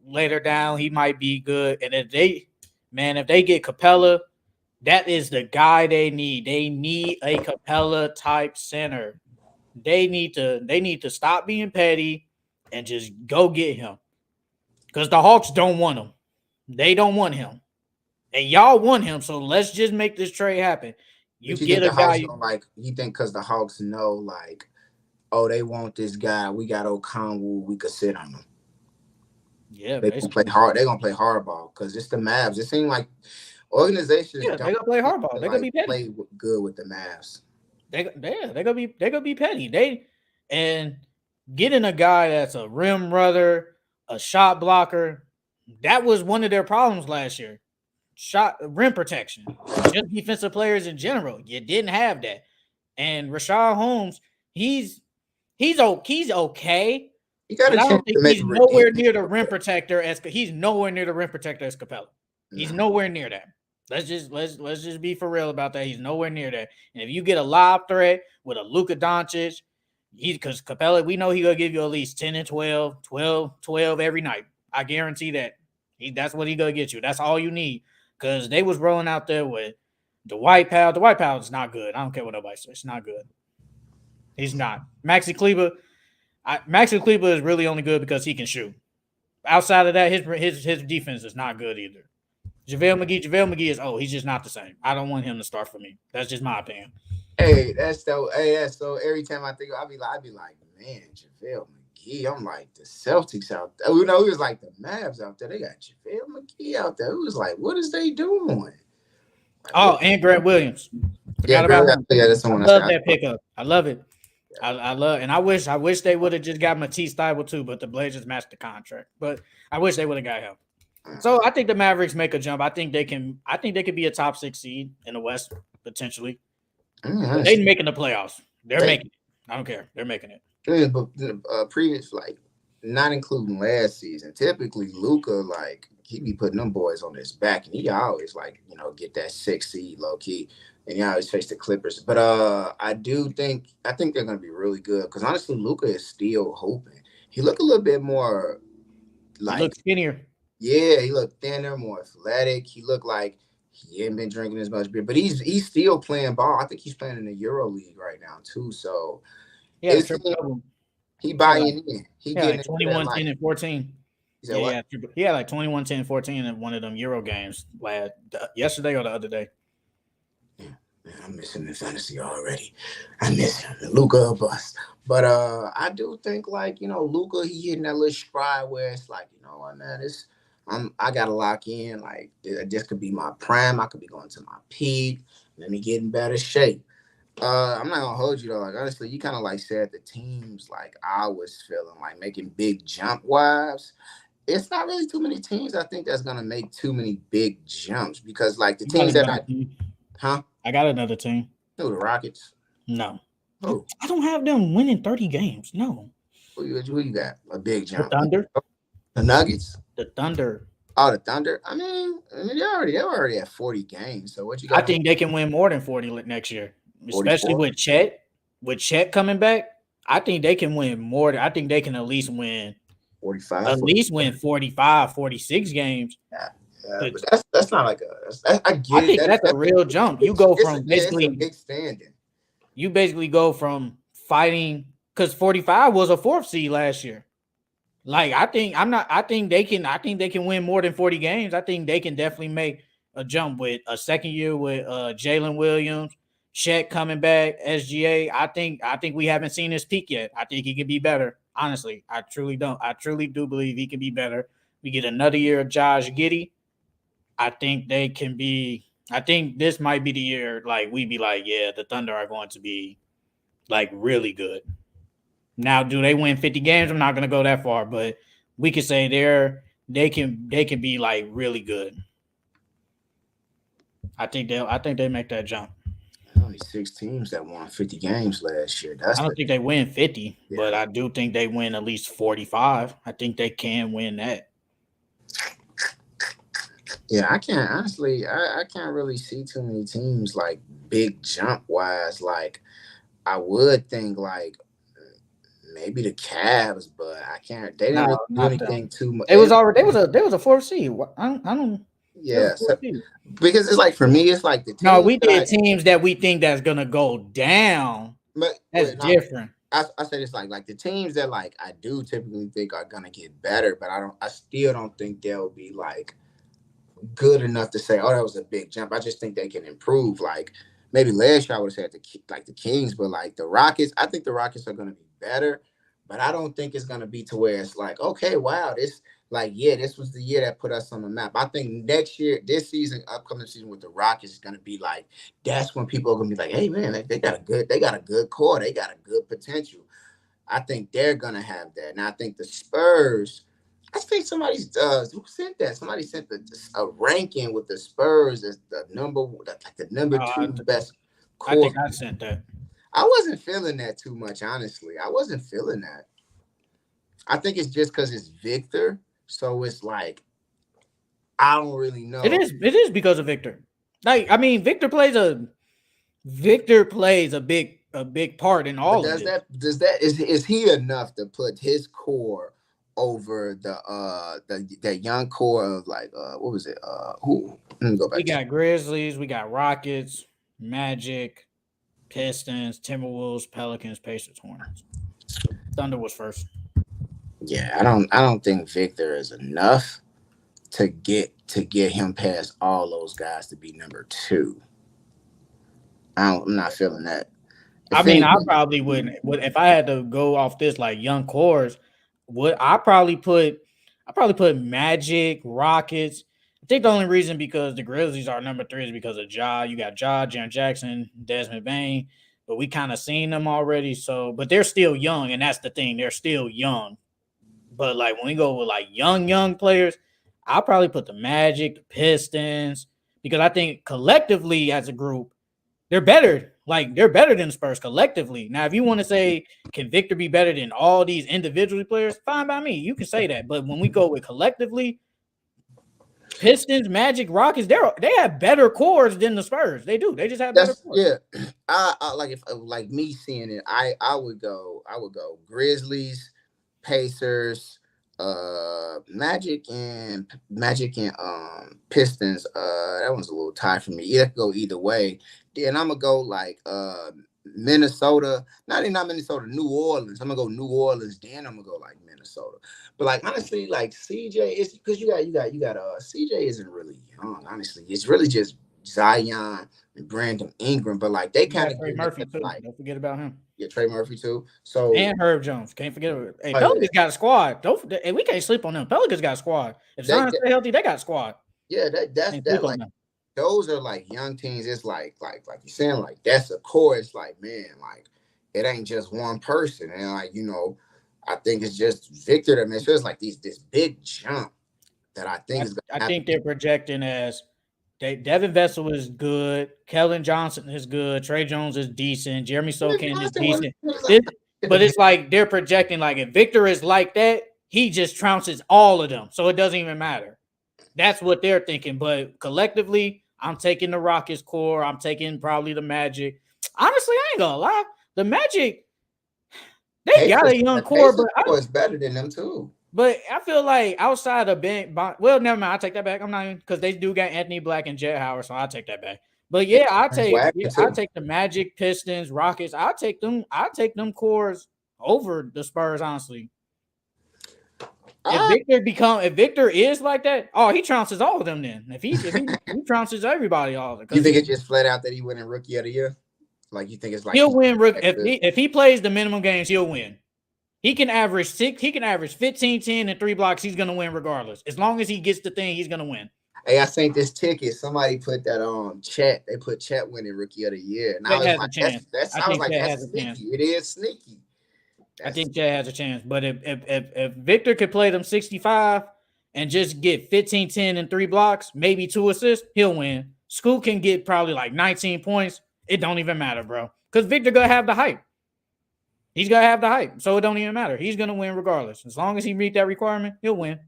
later down he might be good. And if they get Capella, that is the guy they need. They need a Capella type center. They need to stop being petty and just go get him. Because the Hawks don't want him. They don't want him. And y'all want him. So let's just make this trade happen. You But you get think a the Hawks guy. don't like? You think because the Hawks know like, oh, they want this guy. We got Okonwu. We could sit on him. Yeah, They gonna play basically. hard. They gonna play hardball because it's the Mavs. It seems like organizations Yeah, don't they're gonna play hardball. They're gonna like be petty. play good with the Mavs. They're gonna be petty. And getting a guy that's a rim runner, a shot blocker, that was one of their problems last year. Shot rim protection. Just defensive players in general. You didn't have that. And Rashad Holmes, he's okay, You got but a I chance don't think to maybe redeem he's nowhere near the rim protector as Capella. He's no. nowhere near that. Let's just be for real about that. He's nowhere near that. And if you get a lob threat with a Luka Doncic, because Capella, we know he's gonna give you at least 10 and 12, 12, 12 every night. I guarantee that. That's what he's gonna get you. That's all you need. Because they was rolling out there with the White Pal. The White Pal is not good. I don't care what nobody says. It's not good. He's not. Maxi Kleber is really only good because he can shoot. Outside of that, his defense is not good either. JaVale McGee is he's just not the same. I don't want him to start for me. That's just my opinion. Hey, that's so. Every time I think, I'd be like, man, JaVale McGee. I'm like the Celtics out there. You know, it was like the Mavs out there. They got JaVale McGee out there. It was like, what is they doing? Like, Oh, and Grant Williams. yeah, Forgot about girl, him. yeah, that's I someone I love said. that pickup. I love it. I love, and I wish they would have just got Matisse Thybulle too, but the Blazers matched the contract. But I wish they would have got him. So I think the Mavericks make a jump. I think they can. I think they could be a top 6 seed in the West potentially. But they Honestly, making the playoffs. They're they, making it. I don't care. They're making it. yeah, but the previous, like, not including last season, typically Luca, like, he be putting them boys on his back, and he always like, get that 6 seed low key, and he always face the Clippers. But I think they're gonna be really good because honestly, Luca is still hoping. He look a little bit more He like, looks skinnier. yeah, he looked thinner, more athletic. He looked like he ain't been drinking as much beer, but he's still playing ball. I think he's playing in the Euro League right now too. So He had a it's triple double. he He had like buying in. He he had getting like into that 21, 10, life. and 14. He said Yeah, what? he had like 21, 10, 14 in one of them Euro games yesterday or the other day. Man, I miss him in fantasy already. I miss him. Luca a bust. But I do think like, Luca, he hitting that little stride where it's like, you know what, man, I gotta lock in. Like this could be my prime. I could be going to my peak. Let me get in better shape. I'm not gonna hold you though. Like honestly, you kind of like said the teams like I was feeling like making big jump wise. It's not really too many teams I think that's gonna make too many big jumps because like the I got teams that another I team. huh? I got another team. Who the Rockets? No. Who? I don't have them winning 30 games. No. Who you got? A big The jump. Thunder. The Nuggets? The Thunder. Oh, the Thunder. They were already at 40 games. So what you I got for think they can win more than 40 next year, especially 44? with Chet. With Chet coming back, I think they can win more. I think they can at least win 45? 45, 46 games. Yeah, yeah, But but that's not like I I get it. think that's a real jump. You go from It's a big standing. you basically go from fighting because 45 was a fourth seed last year. Like I think they can win more than 40 games. I think they can definitely make a jump with a second year with Jalen Williams, Chet coming back, SGA. I think we haven't seen his peak yet. I think he can be better. Honestly, I truly don't. I truly do believe he can be better. We get another year of Josh Giddey. I think they can be. I think this might be the year like we be like, yeah, the Thunder are going to be like really good. Now, do they win 50 games? I'm not going to go that far, but we could say they can be like really good. I think they make that jump. Only 6 teams that won 50 games last year. That's I don't the think they win 50, but yeah. I do think they win at least 45. I think they can win that. Yeah, I can't honestly. I can't really see too many teams like big jump wise. Like I would think like maybe the Cavs, but I can't. They didn't No, really do not them. anything too much. They was already they was a fourth seed. I don't they was a Yeah, fourth so, seed. because it's like for me, it's like the No, teams we that did teams that we think that's gonna go down. but That's no, different. I said it's like the teams that like I do typically think are gonna get better, but I still don't think they'll be like good enough to say, oh, that was a big jump. I just think they can improve. Like maybe last year I would have said the Kings, but like the Rockets, I think the Rockets are going to be better, but I don't think it's going to be to where it's like, okay, wow, this like yeah, this was the year that put us on the map. I think next year, this season, upcoming season with the Rockets is going to be like that's when people are going to be like, hey man, they got a good core, they got a good potential. I think they're gonna have that. And I think the Spurs, I think somebody's who sent that? Somebody sent a ranking with the Spurs as the number Uh, two best I core. think I sent that. I wasn't feeling that too much, honestly. I wasn't feeling that. I think it's just because it's Victor, so it's like I don't really know. It is because of Victor. Like I mean, Victor plays a big part in But all of this. is he enough to put his core over the that young core of like what was it who let me go We back to got Grizzlies, we got Rockets, Magic, Pistons, Timberwolves, Pelicans, Pacers, Hornets. Thunder was first. yeah, I don't think Victor is enough to get him past all those guys to be number two. I'm not feeling that. I If mean, I anything, probably wouldn't. Would if I had to go off this like young cores, would I probably put Magic, Rockets. I think the only reason because the Grizzlies are number three is because of Ja. You got Ja, Jaren Jackson, Desmond Bain, but we kind of seen them already. So, but they're still young, and that's the thing. They're still young. But like when we go with like young players, I'll probably put the Magic, the Pistons, because I think collectively as a group, they're better. Like they're better than the Spurs collectively. Now, if you want to say can Victor be better than all these individual players, fine by me. You can say that. But when we go with collectively, Pistons, Magic, Rockets, they have better cores than the Spurs. They do. They just have better that's cores. yeah. I like if like me seeing it, I would go Grizzlies, Pacers, Magic and Pistons. That one's a little tight for me. It could go either way. Then I'm gonna go like Minnesota, not Minnesota, New Orleans. I'm gonna go New Orleans. Then I'm gonna go like Minnesota. But like honestly, like CJ is because you got CJ isn't really young. Honestly, it's really just Zion and Brandon Ingram, but like they You got kind of Trey give me Murphy that, too. like Don't forget about him. yeah, Trey Murphy too. So And Herb Jones. Can't forget it. Hey, oh yeah, Pelicans got a squad. Hey, we can't sleep on them. Pelicans got a squad. If that, Zion stay healthy, they got a squad. yeah, that's Can't that sleep on like them. those are like young teams. It's like you're saying, like that's a core. It's like, man, like it ain't just one person. And like, I think it's just Victor that makes like this big jump that I think is I gonna happen. think they're projecting as Devin Vessel is good. Kellen Johnson is good. Trey Jones is decent. Jeremy Sokan is decent. But it's like they're projecting like if Victor is like that, he just trounces all of them. So it doesn't even matter. That's what they're thinking. But collectively, I'm taking the Rockets core. I'm taking probably the Magic. Honestly, I ain't gonna lie. The Magic, they got a young core, Pacers core is better than them too. but I feel like outside of well, never mind. I take that back. I'm not even because they do got Anthony Black and Jet Howard, so I'll take that back. But yeah, I take the Magic, Pistons, Rockets. I take them cores over the Spurs, honestly. If Victor is like that, oh, he trounces all of them. Then if he trounces everybody, all of it. You think it's just flat out that he winning Rookie of the Year? Like you think it's like he'll win? If he plays the minimum games, he'll win. He can average 15, 10, and 3 blocks. He's gonna win regardless. As long as he gets the thing, he's gonna win. Hey, I think this ticket. Somebody put that on chat. They put Chet winning Rookie of the Year, and I was like, that's sneaky. It is sneaky. I think Chad has a chance. But if Victor could play them 65 and just get 15, 10, and 3 blocks, maybe 2 assists, he'll win. Scoot can get probably like 19 points. It don't even matter, bro. Because Victor gonna have the hype. He's gonna have the hype, so it don't even matter. He's gonna win regardless. As long as he meet that requirement, he'll win.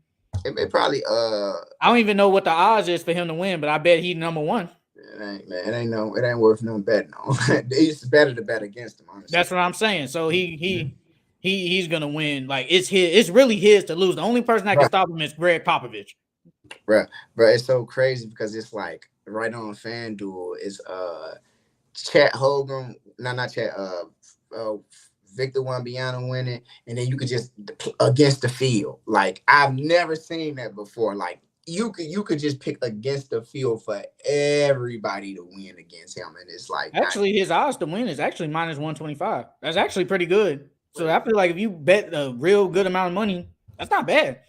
It probably I don't even know what the odds is for him to win, but I bet he's number one. It ain't, man. It ain't worth no betting on. It's better to bet against him, honestly. That's what I'm saying. So he's gonna win. Like it's really his to lose. The only person that can stop him is Greg Popovich. Bro, it's so crazy because it's like right on FanDuel is Chet Hogan, not Chet, Victor Wembanyama winning, and then you could just against the field. Like I've never seen that before. Like you could just pick against the field for everybody to win against him, and it's like actually his odds to win is actually minus 125. That's actually pretty good. So I feel like if you bet a real good amount of money, that's not bad.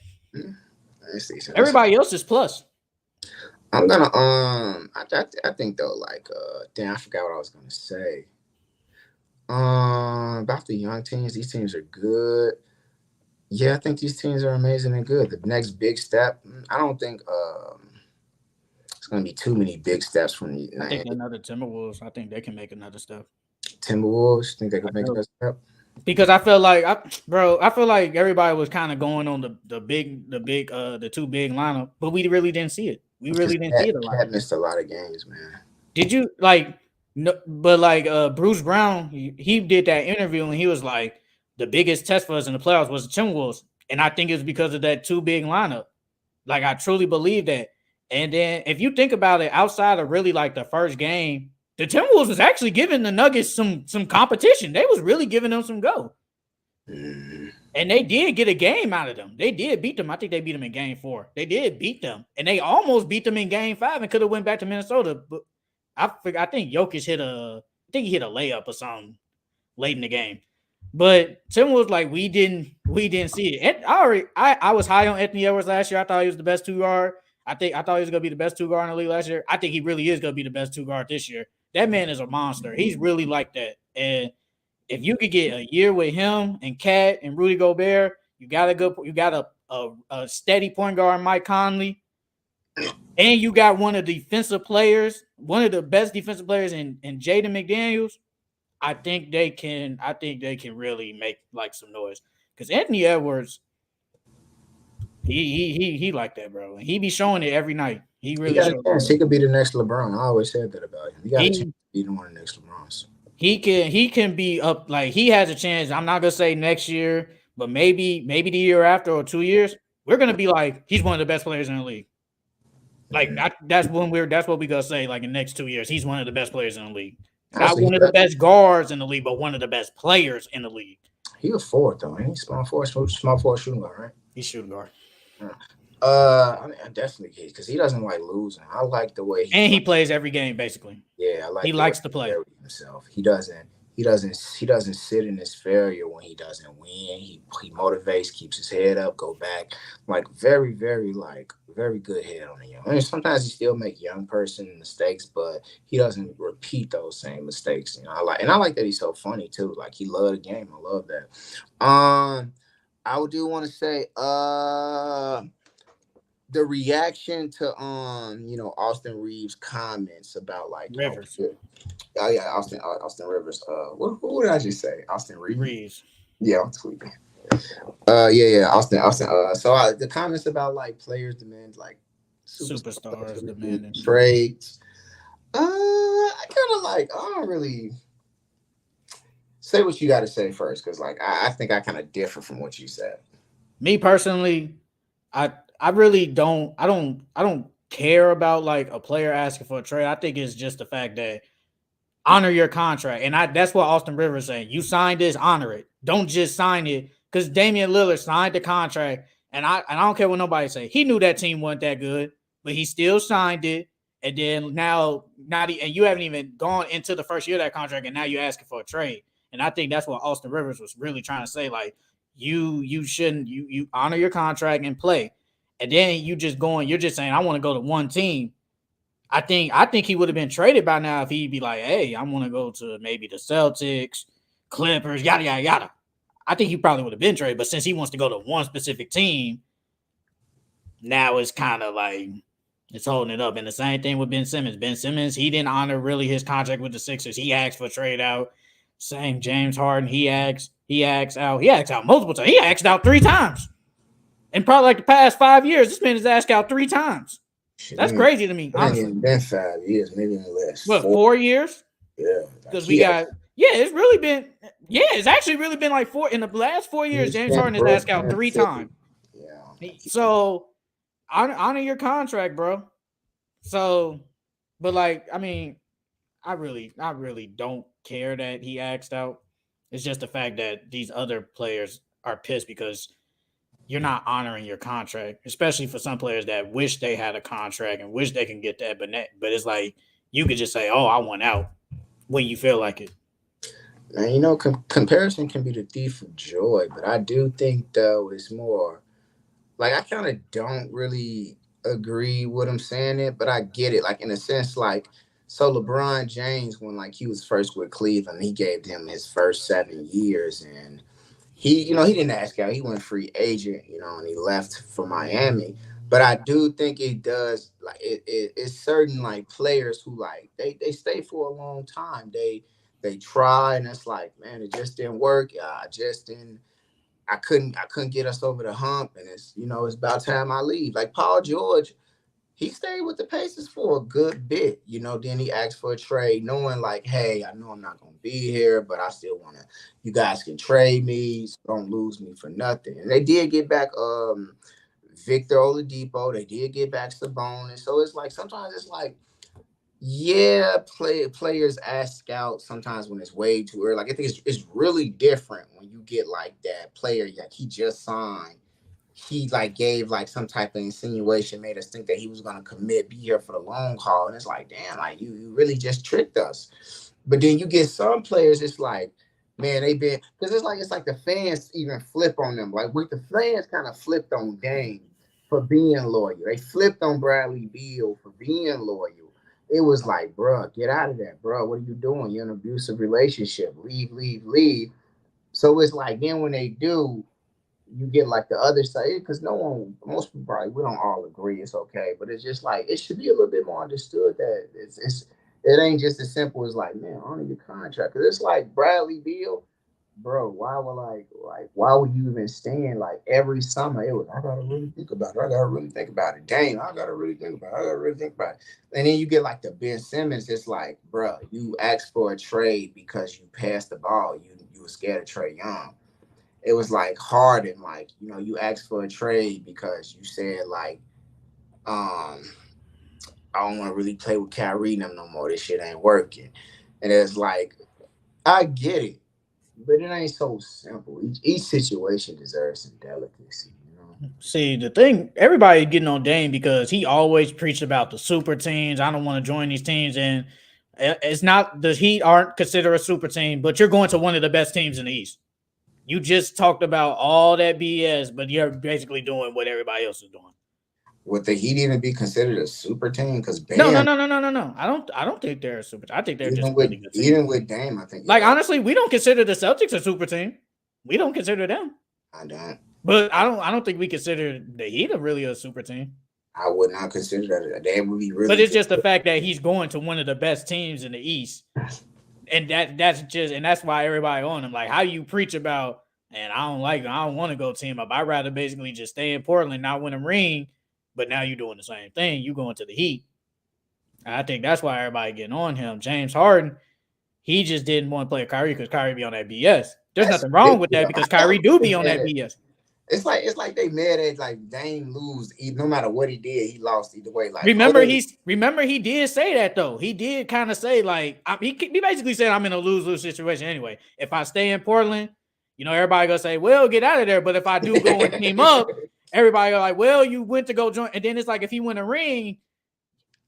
Everybody else is plus. I'm gonna I think though, like damn, I forgot what I was gonna say. About the young teams, these teams are good. Yeah, I think these teams are amazing and good. The next big step, I don't think it's gonna be too many big steps from the. I think another Timberwolves. I think they can make another step. Timberwolves think they can make another step. Because I feel like everybody was kind of going on the two big lineup, but we really didn't see it. We really didn't see it a lot. Cat missed a lot of games, man. Did you like? No, but like Bruce Brown, he did that interview and he was like, the biggest test for us in the playoffs was the Timberwolves, and I think it's because of that two big lineup. Like I truly believe that. And then if you think about it, outside of really like the first game, the Timberwolves was actually giving the Nuggets some competition. They was really giving them some go. And they did get a game out of them. They did beat them. I think they beat them in game 4. They did beat them. And they almost beat them in game 5 and could have went back to Minnesota. But I think Jokic hit a layup or something late in the game. But Timberwolves, like we didn't see it. And I was high on Anthony Edwards last year. I thought he was the best 2-guard. I thought he was gonna be the best 2-guard in the league last year. I think he really is gonna be the best 2-guard this year. That man is a monster. He's really like that. And if you could get a year with him and Cat and Rudy Gobert, you got a steady point guard, Mike Conley, and you got one of the best defensive players in Jaden McDaniels. I think they can really make like some noise because Anthony Edwards, he like that, bro. And he be showing it every night. He really got a chance. He could be the next LeBron. I always said that about him. He got a chance to be one of the next LeBrons. He can be up, like he has a chance. I'm not gonna say next year, but maybe the year after or 2 years, we're gonna be like he's one of the best players in the league. Like that's what we gonna say. Like in the next 2 years, he's one of the best players in the league. Not one of the best guards in the league, but one of the best players in the league. He was forward though. He's small forward shooting guard, right? He's shooting guard. I mean, I definitely because he doesn't like losing. I like the way he And he plays. plays every game basically. Yeah, I He like the way likes to he play. carries himself. He doesn't sit in his failure when he doesn't win. He motivates, keeps his head up, go back. Like very, very very good head on the young. I mean, sometimes he still make young person mistakes, but he doesn't repeat those same mistakes. I like that he's so funny too. Like he love the game. I love that. I do want to say, the reaction to Austin Reeves comments about like Rivers, oh yeah, Austin Rivers. Who did I just say? Austin Reeves. Reeves, Yeah, I'm tweaking. Yeah, Austin. The comments about like players demand like superstars superstars demand demanding. trades. I kind of like. I don't really say what you got to say first because like I think I kind of differ from what you said. Me personally, I I really don't I don't care about like a player asking for a trade. I think it's just the fact that honor your contract. And that's what Austin Rivers saying. You signed this, honor it. Don't just sign it. Because Damian Lillard signed the contract. And I don't care what nobody say. He knew that team wasn't that good, but he still signed it. And then now not and you haven't even gone into the first year of that contract, and now you're asking for a trade. And I think that's what Austin Rivers was really trying to say. Like, you shouldn't you honor your contract and play. And then you're just saying, I want to go to one team. I think he would have been traded by now if he'd be like, hey, I want to go to maybe the Celtics, Clippers, yada yada yada. I think he probably would have been traded, but since he wants to go to one specific team, now it's kind of like it's holding it up. And the same thing with Ben Simmons. Ben Simmons, he didn't honor really his contract with the Sixers. He asked for a trade out. Same James Harden, he asked out multiple times. He asked out 3 times. In probably like the past 5 years, this man has asked out 3 times. Shit, That's crazy to me, it ain't honestly. even been 5 years, maybe in the last What, four. 4 years? Yeah, like Because we got it's really been it's actually really been like four in the last 4 years. he's James been Harden has broke asked out down 3 times. 50. Yeah, like So honor your contract, bro. So, but like, I mean, I really don't care that he asked out. It's just the fact that these other players are pissed because you're not honoring your contract, especially for some players that wish they had a contract and wish they can get that. But it's like you could just say, "Oh, I want out" when you feel like it. man, comparison can be the thief of joy, but I do think though it's more like I kind of don't really agree with him saying it, but I get it. Like in a sense, like so LeBron James when like he was first with Cleveland, he gave him his first 7 years, and he didn't ask out. He went free agent, and he left for Miami. But I do think it does like it's certain like players who like they stay for a long time. They try and it's like, man, it just didn't work. I just didn't I couldn't get us over the hump, and it's about time I leave. Like Paul George, he stayed with the Pacers for a good bit. Then he asked for a trade, knowing like, hey, I know I'm not gonna be here, but I still wanna. You guys can trade me, so don't lose me for nothing. And they did get back Victor Oladipo. They did get back Sabonis. So it's like sometimes it's like, yeah, players ask out sometimes when it's way too early. Like I think it's really different when you get like that player like he just signed. He like gave like some type of insinuation, made us think that he was gonna commit, be here for the long haul, and it's like, damn, like you really just tricked us. But then you get some players, it's like, man, they been because it's like the fans even flip on them. Like with the fans kind of flipped on Dame for being loyal. They flipped on Bradley Beal for being loyal. It was like, bro, get out of that, bro. What are you doing? You're in an abusive relationship. Leave, leave, leave. So it's like then when they do, you get like the other side because most people probably we don't all agree it's okay, but it's just like it should be a little bit more understood that it ain't just as simple as like man honor your contract because it's like Bradley Beal, bro. Why would why would you even stand like every summer? It was I gotta really think about it. I gotta really think about it. Dang, I gotta really think about it. I gotta really think about it. And then you get like the Ben Simmons. It's like, bro, you asked for a trade because you passed the ball. You were scared of Trey Young. It was like hard and like you asked for a trade because you said like um I don't want to really play with Kyrie and them no more. This shit ain't working, and it's like I get it, but it ain't so simple. Each situation deserves some delicacy. See, the thing, everybody getting on Dame because he always preached about the super teams. I don't want to join these teams, and it's not the Heat aren't considered a super team, but you're going to one of the best teams in the East. You just talked about all that BS, but you're basically doing what everybody else is doing. Would the Heat even be considered a super team? Because No, no, Bam, no, no, no, no, no. I don't think they're a super. I think they're just even a with really good team. even with Dame, I think Like honestly, we don't consider the Celtics a super team. We don't consider them. I don't. But I don't think we consider the Heat really a super team. I would not consider that. They would be But really it's good. just the fact that he's going to one of the best teams in the East, and that's why everybody on him. Like how you preach about, and I don't want to go team up. I'd rather basically just stay in Portland, not win a ring. But now you're doing the same thing. You going to the Heat. I think that's why everybody getting on him. James Harden, he just didn't want to play Kyrie because Kyrie be on that BS. There's That's nothing wrong with that ridiculous. because Kyrie do be on that BS. It's like they mad at like Dame lose. No matter what he did, he lost either way. Like remember he did say that though. He did kind of say like he basically said I'm in a lose-lose situation anyway. If I stay in Portland, everybody gonna say, well, get out of there. But if I do go and team up, everybody go like, well, you went to go join. And then it's like if he win a ring,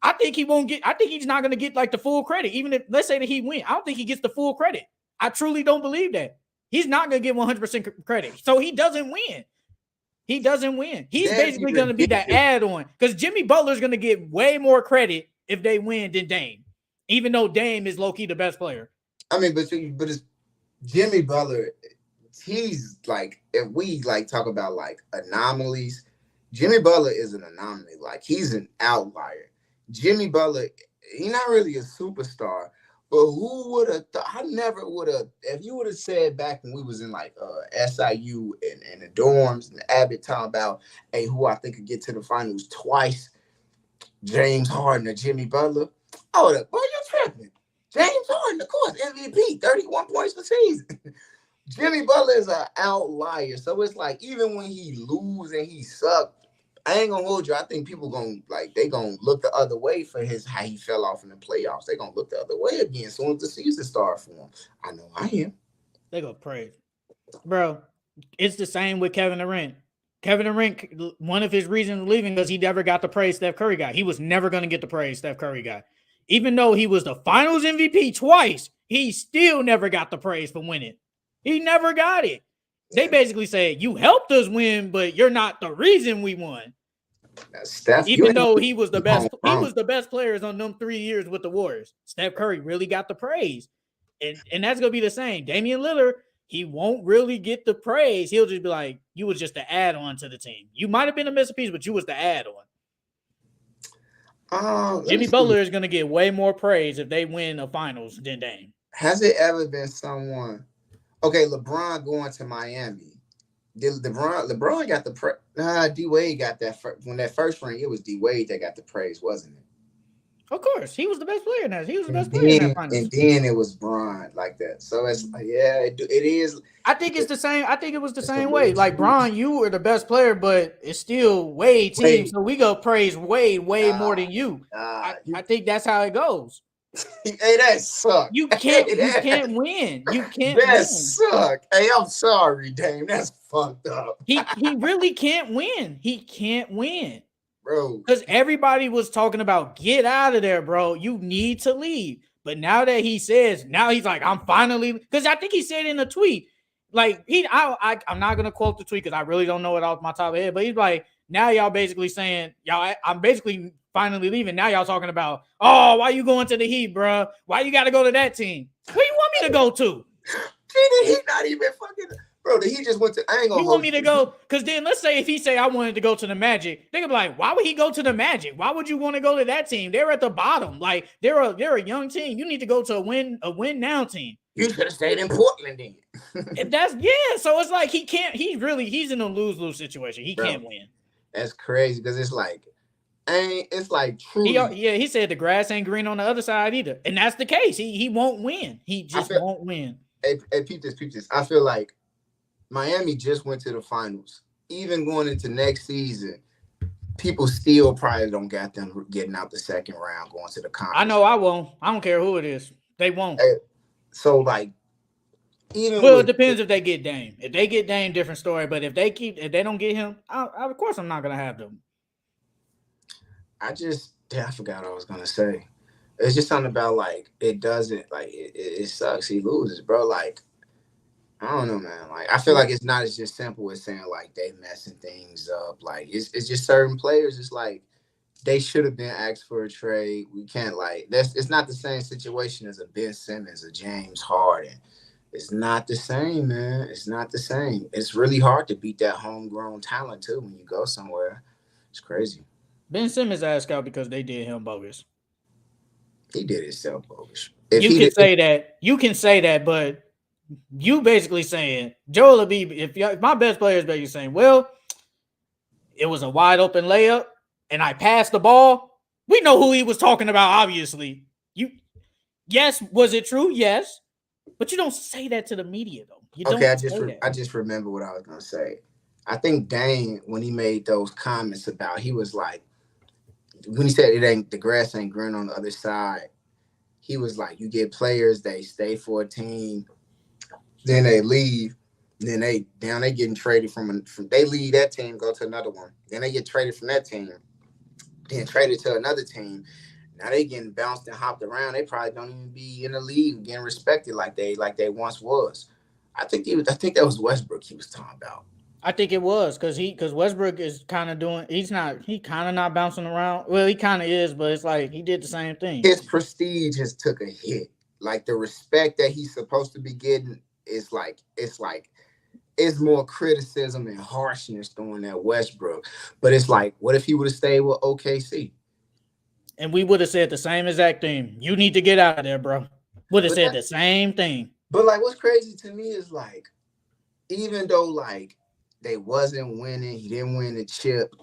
I think he's not gonna get like the full credit. Even if let's say that he win, I don't think he gets the full credit. I truly don't believe that. He's not going to get 100% credit. So he doesn't win. He's basically going to be that add-on because Jimmy Butler is going to get way more credit if they win than Dame, even though Dame is low-key the best player. I mean, but it's Jimmy Butler. He's like, if we like talk about like anomalies, Jimmy Butler is an anomaly. Like he's an outlier. Jimmy Butler, he's not really a superstar. But who would have thought? I never would have. If you would have said back when we was in like SIU and the dorms and Abbott talking about, hey, who I think could get to the finals twice, James Harden or Jimmy Butler, I would have, boy, you're tripping. James Harden, of course, MVP, 31 points per season. Jimmy Butler is an outlier. So it's like, even when he lose and he sucked, I ain't gonna hold you. I think people they gonna look the other way for how he fell off in the playoffs. They gonna look the other way again as soon as the season starts for him. I know I am. They go praise, bro. It's the same with Kevin Durant. Kevin Durant, one of his reasons leaving because he never got the praise Steph Curry got. He was never gonna get the praise Steph Curry got, even though he was the Finals MVP twice. He still never got the praise for winning. He never got it. They basically say you helped us win, but you're not the reason we won. Steph, even though he was the best, players on them 3 years with the Warriors. Steph Curry really got the praise, and that's gonna be the same. Damian Lillard, he won't really get the praise. He'll just be like, "You was just the add-on to the team. You might have been a masterpiece, but you was the add-on." Jimmy Butler is gonna get way more praise if they win a finals than Dame. Has it ever been someone? Okay, LeBron going to Miami. LeBron got the praise. D Wade got that when that first ring. It was D Wade that got the praise, wasn't it? Of course, he was the best player in that. He was the best player in that finals. And then it was Bron like that. So it's like, yeah, it is. I think it's the same. I think it was the same way. Like Bron, you were the best player, but it's still Wade team. So we go praise Wade way more than you. I think that's how it goes. Hey, that sucked. You can't win. You can't that win. Suck. Hey, I'm sorry, Dame. That's fucked up. He really can't win. He can't win. Bro. Because everybody was talking about get out of there, bro. You need to leave. But now that he says, now he's like, I'm finally, because I think he said in a tweet, like I'm not gonna quote the tweet because I really don't know it off my top of the head, but he's like, now y'all basically saying, I'm basically finally leaving. Now y'all talking about, oh, why you going to the Heat, bro? Why you got to go to that team? Where you want me to go to? He not even fucking, bro. He just went to. I ain't gonna. You want me to go? Because then let's say if he say I wanted to go to the Magic, they could be like, why would he go to the Magic? Why would you want to go to that team? They're at the bottom. Like they're a young team. You need to go to a win now team. You should have stayed in Portland then. So it's like he can't. He's in a lose-lose situation. He can't win. That's crazy because it's like. It's like truly. He said the grass ain't green on the other side either, and that's the case. He won't win. He just won't win. Hey, peep this. I feel like Miami just went to the finals. Even going into next season, people still probably don't got them getting out the second round, going to the conference. I know I won't. I don't care who it is. They won't. Hey, so like, Even Well, it with depends if they get Dame. If they get Dame, different story. But if they don't get him, of course I'm not gonna have them. I forgot what I was gonna say. It's just something about like it doesn't like it sucks. He loses, bro. Like I don't know, man. Like I feel like Well, it's not as just simple as saying like they messing things up. Like it's just certain players. It's like they should have been asked for a trade. We can't like that's it's not the same situation as a Ben Simmons, a James Harden. It's not the same, man. It's not the same. It's really hard to beat that homegrown talent too when you go somewhere. It's crazy. Ben Simmons asked out because they did him bogus. He did himself bogus. If he did, You can say that, but you basically saying Joel Embiid. If my best player is basically saying, well, it was a wide open layup and I passed the ball. We know who he was talking about. Obviously, yes, was it true? Yes, but you don't say that to the media though. You okay, don't say that. I just remember what I was gonna say. I think Dane when he made those comments about he was like when he said it ain't the grass ain't green on the other side. He was like, you get players they stay for a team, then they leave, then they getting traded from they leave that team go to another one, then they get traded from that team, then traded to another team. Now they getting bounced and hopped around. They probably don't even be in the league getting respected like they once was. I think that was Westbrook he was talking about. I think it was because Westbrook is kind of doing. He kind of not bouncing around. Well, he kind of is, but it's like he did the same thing. His prestige has took a hit. Like the respect that he's supposed to be getting is like it's more criticism and harshness throwing at Westbrook. But it's like, what if he would have stayed with OKC? And we would have said the same exact thing. You need to get out of there, bro. Would have But said the same thing. but like what's crazy to me is like even though like they wasn't winning, he didn't win the chip.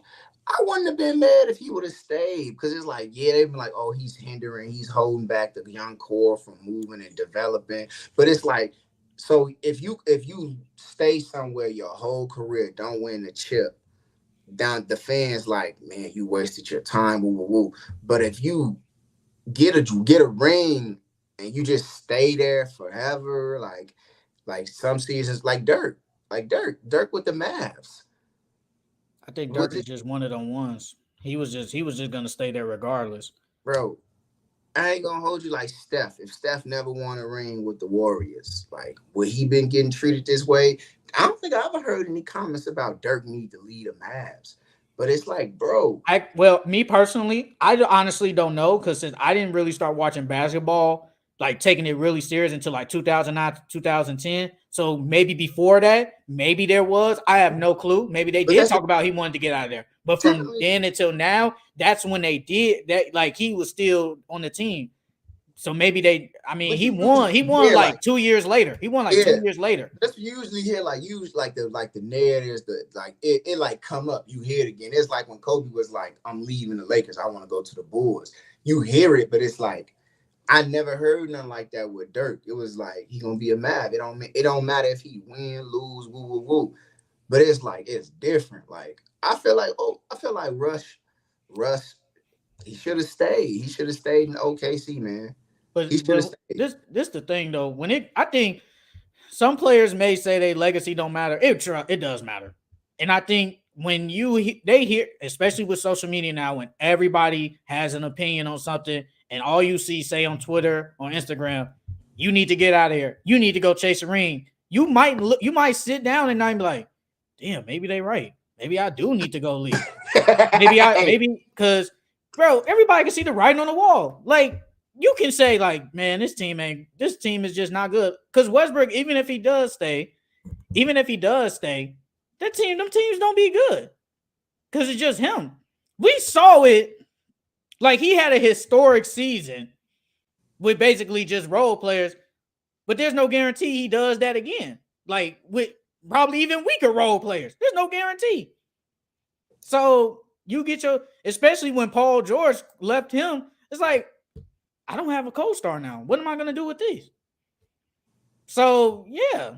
I wouldn't have been mad if he would have stayed because it's like, yeah, they've been like, oh, he's hindering, he's holding back the young core from moving and developing. But it's like, so if you stay somewhere your whole career, don't win the chip, down the fans like, man, you wasted your time, woo woo woo. But if you get a ring and you just stay there forever, like some seasons, Dirk with the Mavs. I think Was Dirk it, is just one of them ones. He was just gonna stay there regardless. bro? I ain't gonna hold you like Steph. If Steph never won a ring with the Warriors, like would he been getting treated this way? I don't think I ever heard any comments about Dirk need to lead the Mavs. But it's like, bro, Me personally, I honestly don't know because since I didn't really start watching basketball, like taking it really serious until like 2009 to 2010. So maybe before that, maybe there was. I have no clue. Maybe they but did that's talk about he wanted to get out of there. But from typically then until now, that's when they did that. Like he was still on the team. So maybe they. I mean, but you usually He won hear like like 2 years later. He won like yeah. 2 years later. That's usually here like use like the narratives the like it like come up you hear it again. It's like when Kobe was like, I'm leaving the Lakers, I want to go to the Bulls. You hear it, but it's like I never heard nothing like that with Dirk. It was like he gonna be a Mav. It don't matter if he win, lose, woo woo woo. But it's like it's different. Like I feel like Russ he should have stayed. He should have stayed in OKC, man. He should have But stayed. this the thing though. I think some players may say their legacy don't matter. It does matter, and I think when they hear, especially with social media now, when everybody has an opinion on something, and all you see say on Twitter or Instagram, you need to get out of here. You need to go chase a ring. You might sit down and not be like, damn, maybe they right. Maybe I do need to go leave. Maybe because bro, everybody can see the writing on the wall. Like you can say like, man, this team is just not good. Because Westbrook, even if he does stay, them teams don't be good. Because it's just him. We saw it. Like he had a historic season with basically just role players, but there's no guarantee he does that again. Like with probably even weaker role players. There's no guarantee. So you get especially when Paul George left him, it's like, I don't have a co-star now. What am I going to do with these? So, yeah.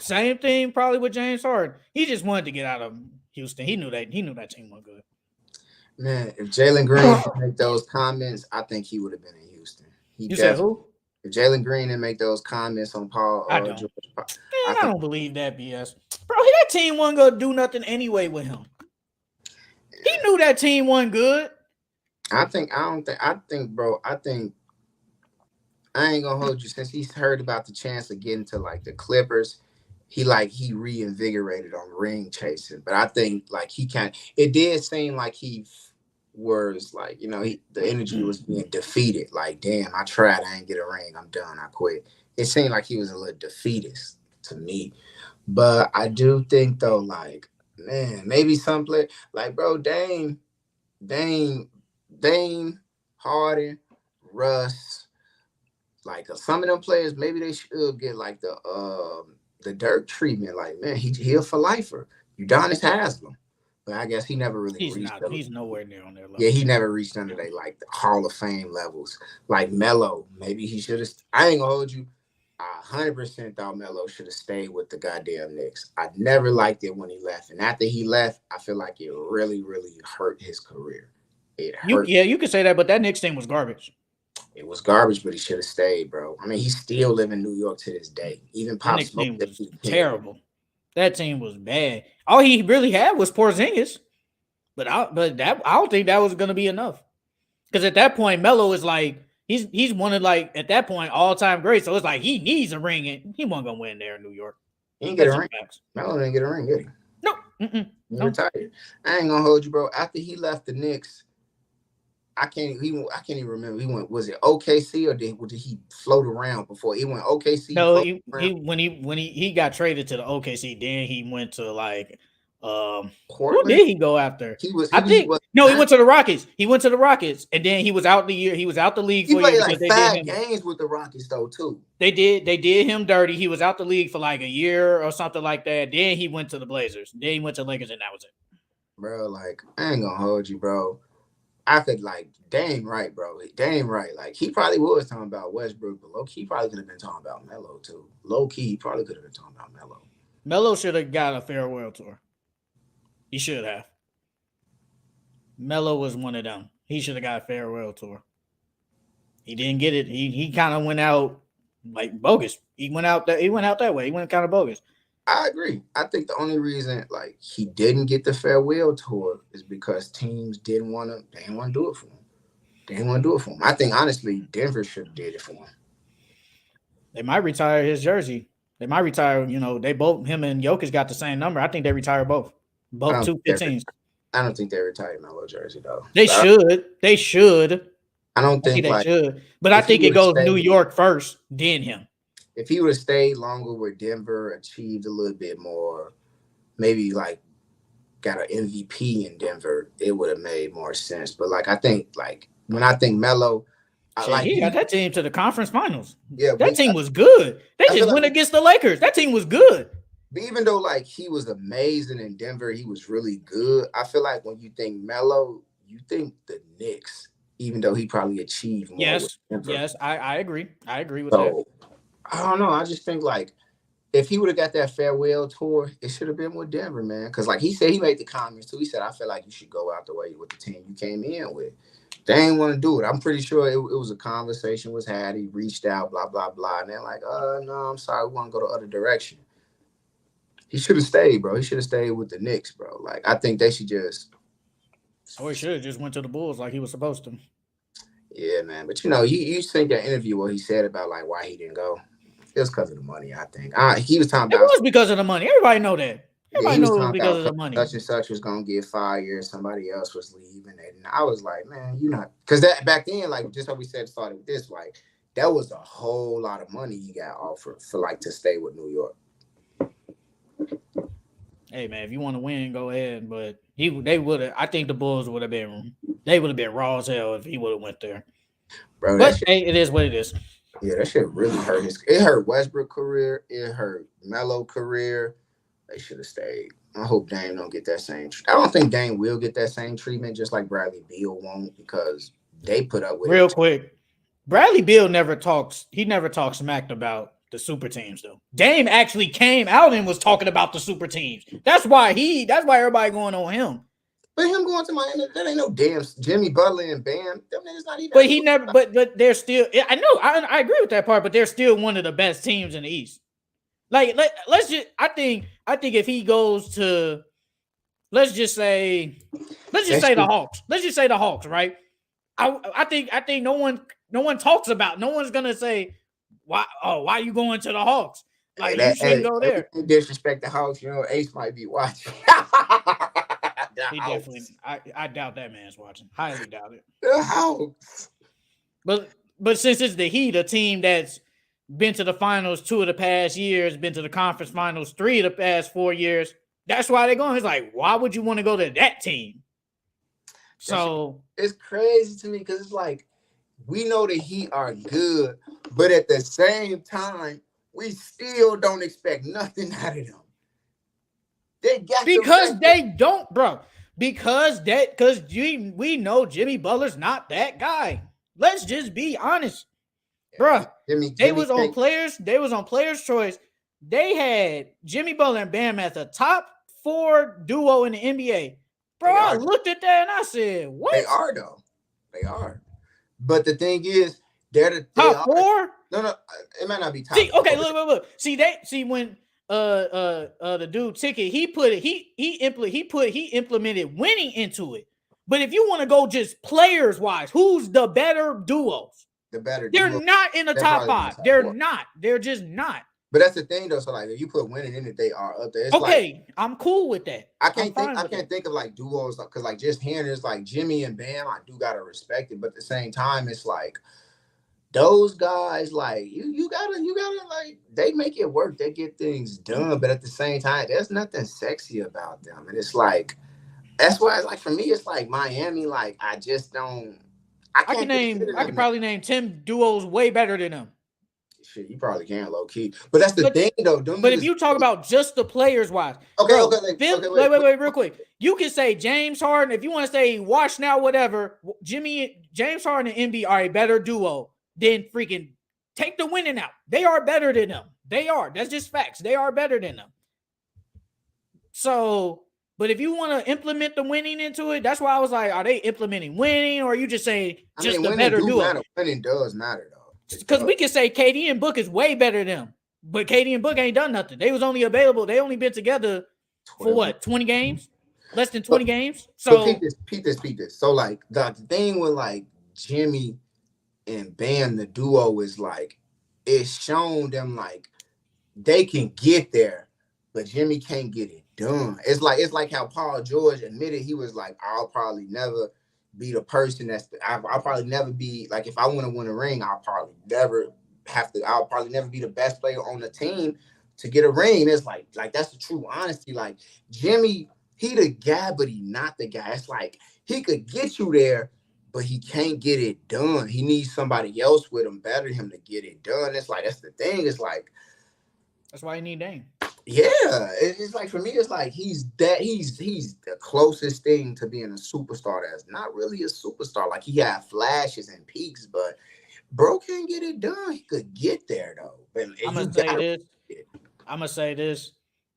Same thing probably with James Harden. He just wanted to get out of Houston. He knew that team was good. Man, if Jalen Green didn't make those comments, I think he would have been in Houston. You said who? If Jalen Green didn't make those comments on Paul I don't. George, I Man, I think don't believe that BS. Bro, that team wasn't gonna do nothing anyway with him. He knew that team wasn't good. I think, bro, I ain't gonna hold you since he's heard about the chance of getting to like the Clippers. He reinvigorated on ring chasing, but I think like he can't. It did seem like he was like the energy was being defeated. Like damn, I tried, I ain't get a ring, I'm done, I quit. It seemed like he was a little defeatist to me, but I do think though like man maybe some play like bro Dame, Dame, Harden, Russ, like some of them players, maybe they should get like the Dirk treatment. Like man, he'll for lifer. Udonis Haslam, but I guess he never really He's reached. not. He's nowhere near on their level. Yeah, he never reached under they like the Hall of Fame levels. Like Melo, maybe he should have. I ain't gonna hold you. 100% thought Melo should have stayed with the goddamn Knicks. I never liked it when he left, and after he left, I feel like it really, really hurt his career. It hurt. You could say that, but that Knicks team was garbage. It was garbage, but he should have stayed, bro. I mean, he still live in New York to this day. Even That Pop Knicks Smoke. team was terrible. That team was bad. All he really had was Porzingis, but I don't think that was going to be enough. Because at that point, Melo is like he's one of like at that point all time great. So it's like he needs a ring, and he wasn't gonna win there in New York. He didn't get a ring. Melo didn't get a ring, did he? No, he retired. I ain't gonna hold you, bro. After he left the Knicks, I can't even remember. He went, was it OKC or did he float around before he went OKC? No, when he got traded to the OKC, then he went to like who did he go after? He went to the Rockets. He went to the Rockets, and then he was out the year. He was out the league for a year. He played like 5 games with the Rockets though too. They did him dirty. He was out the league for like a year or something like that. Then he went to the Blazers. Then he went to the Lakers, and that was it. Bro, like I ain't gonna hold you, bro. I could like Dame right, bro. Dame right. Like he probably was talking about Westbrook, but low key he probably could have been talking about Melo too. Low key, he probably could have been talking about Melo. Melo should have got a farewell tour. He should have. Melo was one of them. He should have got a farewell tour. He didn't get it. He kind of went out like bogus. He went out that way. He went kind of bogus. I agree. I think the only reason like he didn't get the farewell tour is because teams didn't want to do it for him. I think honestly Denver should have did it for him. They might retire his jersey. They might retire, they both, him and Jokic got the same number. I think they retire both 215s. I don't think they retired Melo jersey though. They should. I don't think they should. But I think it goes New York first, then him. If he would have stayed longer with Denver, achieved a little bit more, maybe like got an MVP in Denver, it would have made more sense. But like I think like when I think Melo, he got that team to the conference finals. Yeah, that team was good. They just went against the Lakers. That team was good. But even though like he was amazing in Denver, he was really good. I feel like when you think Melo, you think the Knicks, even though he probably achieved more. Yes, I agree. I agree with that. I don't know. I just think like if he would have got that farewell tour, it should have been with Denver, man. Because like he said, he made the comments too. He said, "I feel like you should go out the way with the team you came in with." They ain't want to do it. I'm pretty sure it was a conversation was had. He reached out, blah blah blah, and they're like, no, I'm sorry, we want to go the other direction." He should have stayed, bro. He should have stayed with the Knicks, bro. Like I think they should just. Oh, he should have just went to the Bulls like he was supposed to. Yeah, man. But you think that interview what he said about like why he didn't go. It was because of the money, I think. He was talking about. It was because of the money. Everybody know that. Everybody knows it was because of the money. Such and such was gonna get fired. Somebody else was leaving, and I was like, man, you not because that back then, like just how we said, started with this, like that was a whole lot of money he got offered for like to stay with New York. Hey man, if you want to win, go ahead. But they would have. I think the Bulls would have been. They would have been raw as hell if he would have went there. Bro, but hey, it is what it is. Yeah, that shit really hurt it hurt Westbrook career. It hurt Melo career. They should have stayed. I hope Dame don't get that same. I don't think Dame will get that same treatment, just like Bradley Beal won't, because they put up with real quick. Bradley Beal never talks. He never talks smacked about the super teams though. Dame actually came out and was talking about the super teams. That's why everybody going on him. But him going to Miami, that ain't no damn Jimmy Butler and Bam. Them niggas not even. But he never. But they're still. I know. I agree with that part. But they're still one of the best teams in the East. Like let's just. I think if he goes to, let's just say the Hawks. Let's just say the Hawks, right? I think no one talks about. No one's gonna say why. Oh, why are you going to the Hawks? Like you shouldn't go there. Disrespect the Hawks. You know, Ace might be watching. He definitely. I doubt that man's watching. Highly doubt it. The Hawks. But since it's the Heat, a team that's been to the finals 2 of the past years, been to the conference finals 3 of the past 4 years, that's why they're going. It's like, why would you want to go to that team? So it's crazy to me because it's like we know the Heat are good, but at the same time, we still don't expect nothing out of them. They got because they don't, bro. Because we know Jimmy Butler's not that guy. Let's just be honest, bro. They was on players' choice. They had Jimmy Butler and Bam as a top 4 duo in the NBA. Bro, I looked at that and I said, what? They are, though. They are. But the thing is, they're the top 4? No, it might not be top. See, okay, look. See when the dude Ticket, he implemented winning into it. But if you want to go just players wise, who's the better duos? They're not in the top 5. They're not. They're just not. But that's the thing, though. So, like, if you put winning in it, they are up there. It's okay, I'm cool with that. I can't think of like duos because, like, just hearing it's like Jimmy and Bam, I do gotta respect it. But at the same time, it's like those guys, like you gotta like they make it work. They get things done. But at the same time, there's nothing sexy about them, and it's like that's why it's like for me, it's like Miami. Like I just don't. I can probably name 10 duos way better than them. Shit, you probably can low key, but that's the thing though. But if you talk about just the players wise, okay, wait, real quick. You can say James Harden if you want to say wash now, whatever. James Harden and Embiid are a better duo than freaking take the winning out. They are better than them. They are. That's just facts. They are better than them. So, but if you want to implement the winning into it, that's why I was like, are they implementing winning, or are you just saying just the better duo? Winning does matter though. Because we can say KD and Book is way better than them. But KD and Book ain't done nothing. They was only available. They only been together for what? 20 games? Less than 20 games? So peep this. So like the thing with like Jimmy and Bam, the duo is like it's shown them like they can get there, but Jimmy can't get it done. It's like how Paul George admitted he was like, I'll probably never be the person I'll probably never be like if I want to win a ring, I'll probably never be the best player on the team to get a ring. It's like that's the true honesty. Like Jimmy, he the guy, but he not the guy. It's like he could get you there, but he can't get it done. He needs somebody else with him better than him to get it done. It's like that's the thing. It's like that's why you need Dame. Yeah, it's like for me, it's like he's the closest thing to being a superstar. That's not really a superstar. Like he had flashes and peaks, but bro can't get it done. He could get there though. I'm gonna say this.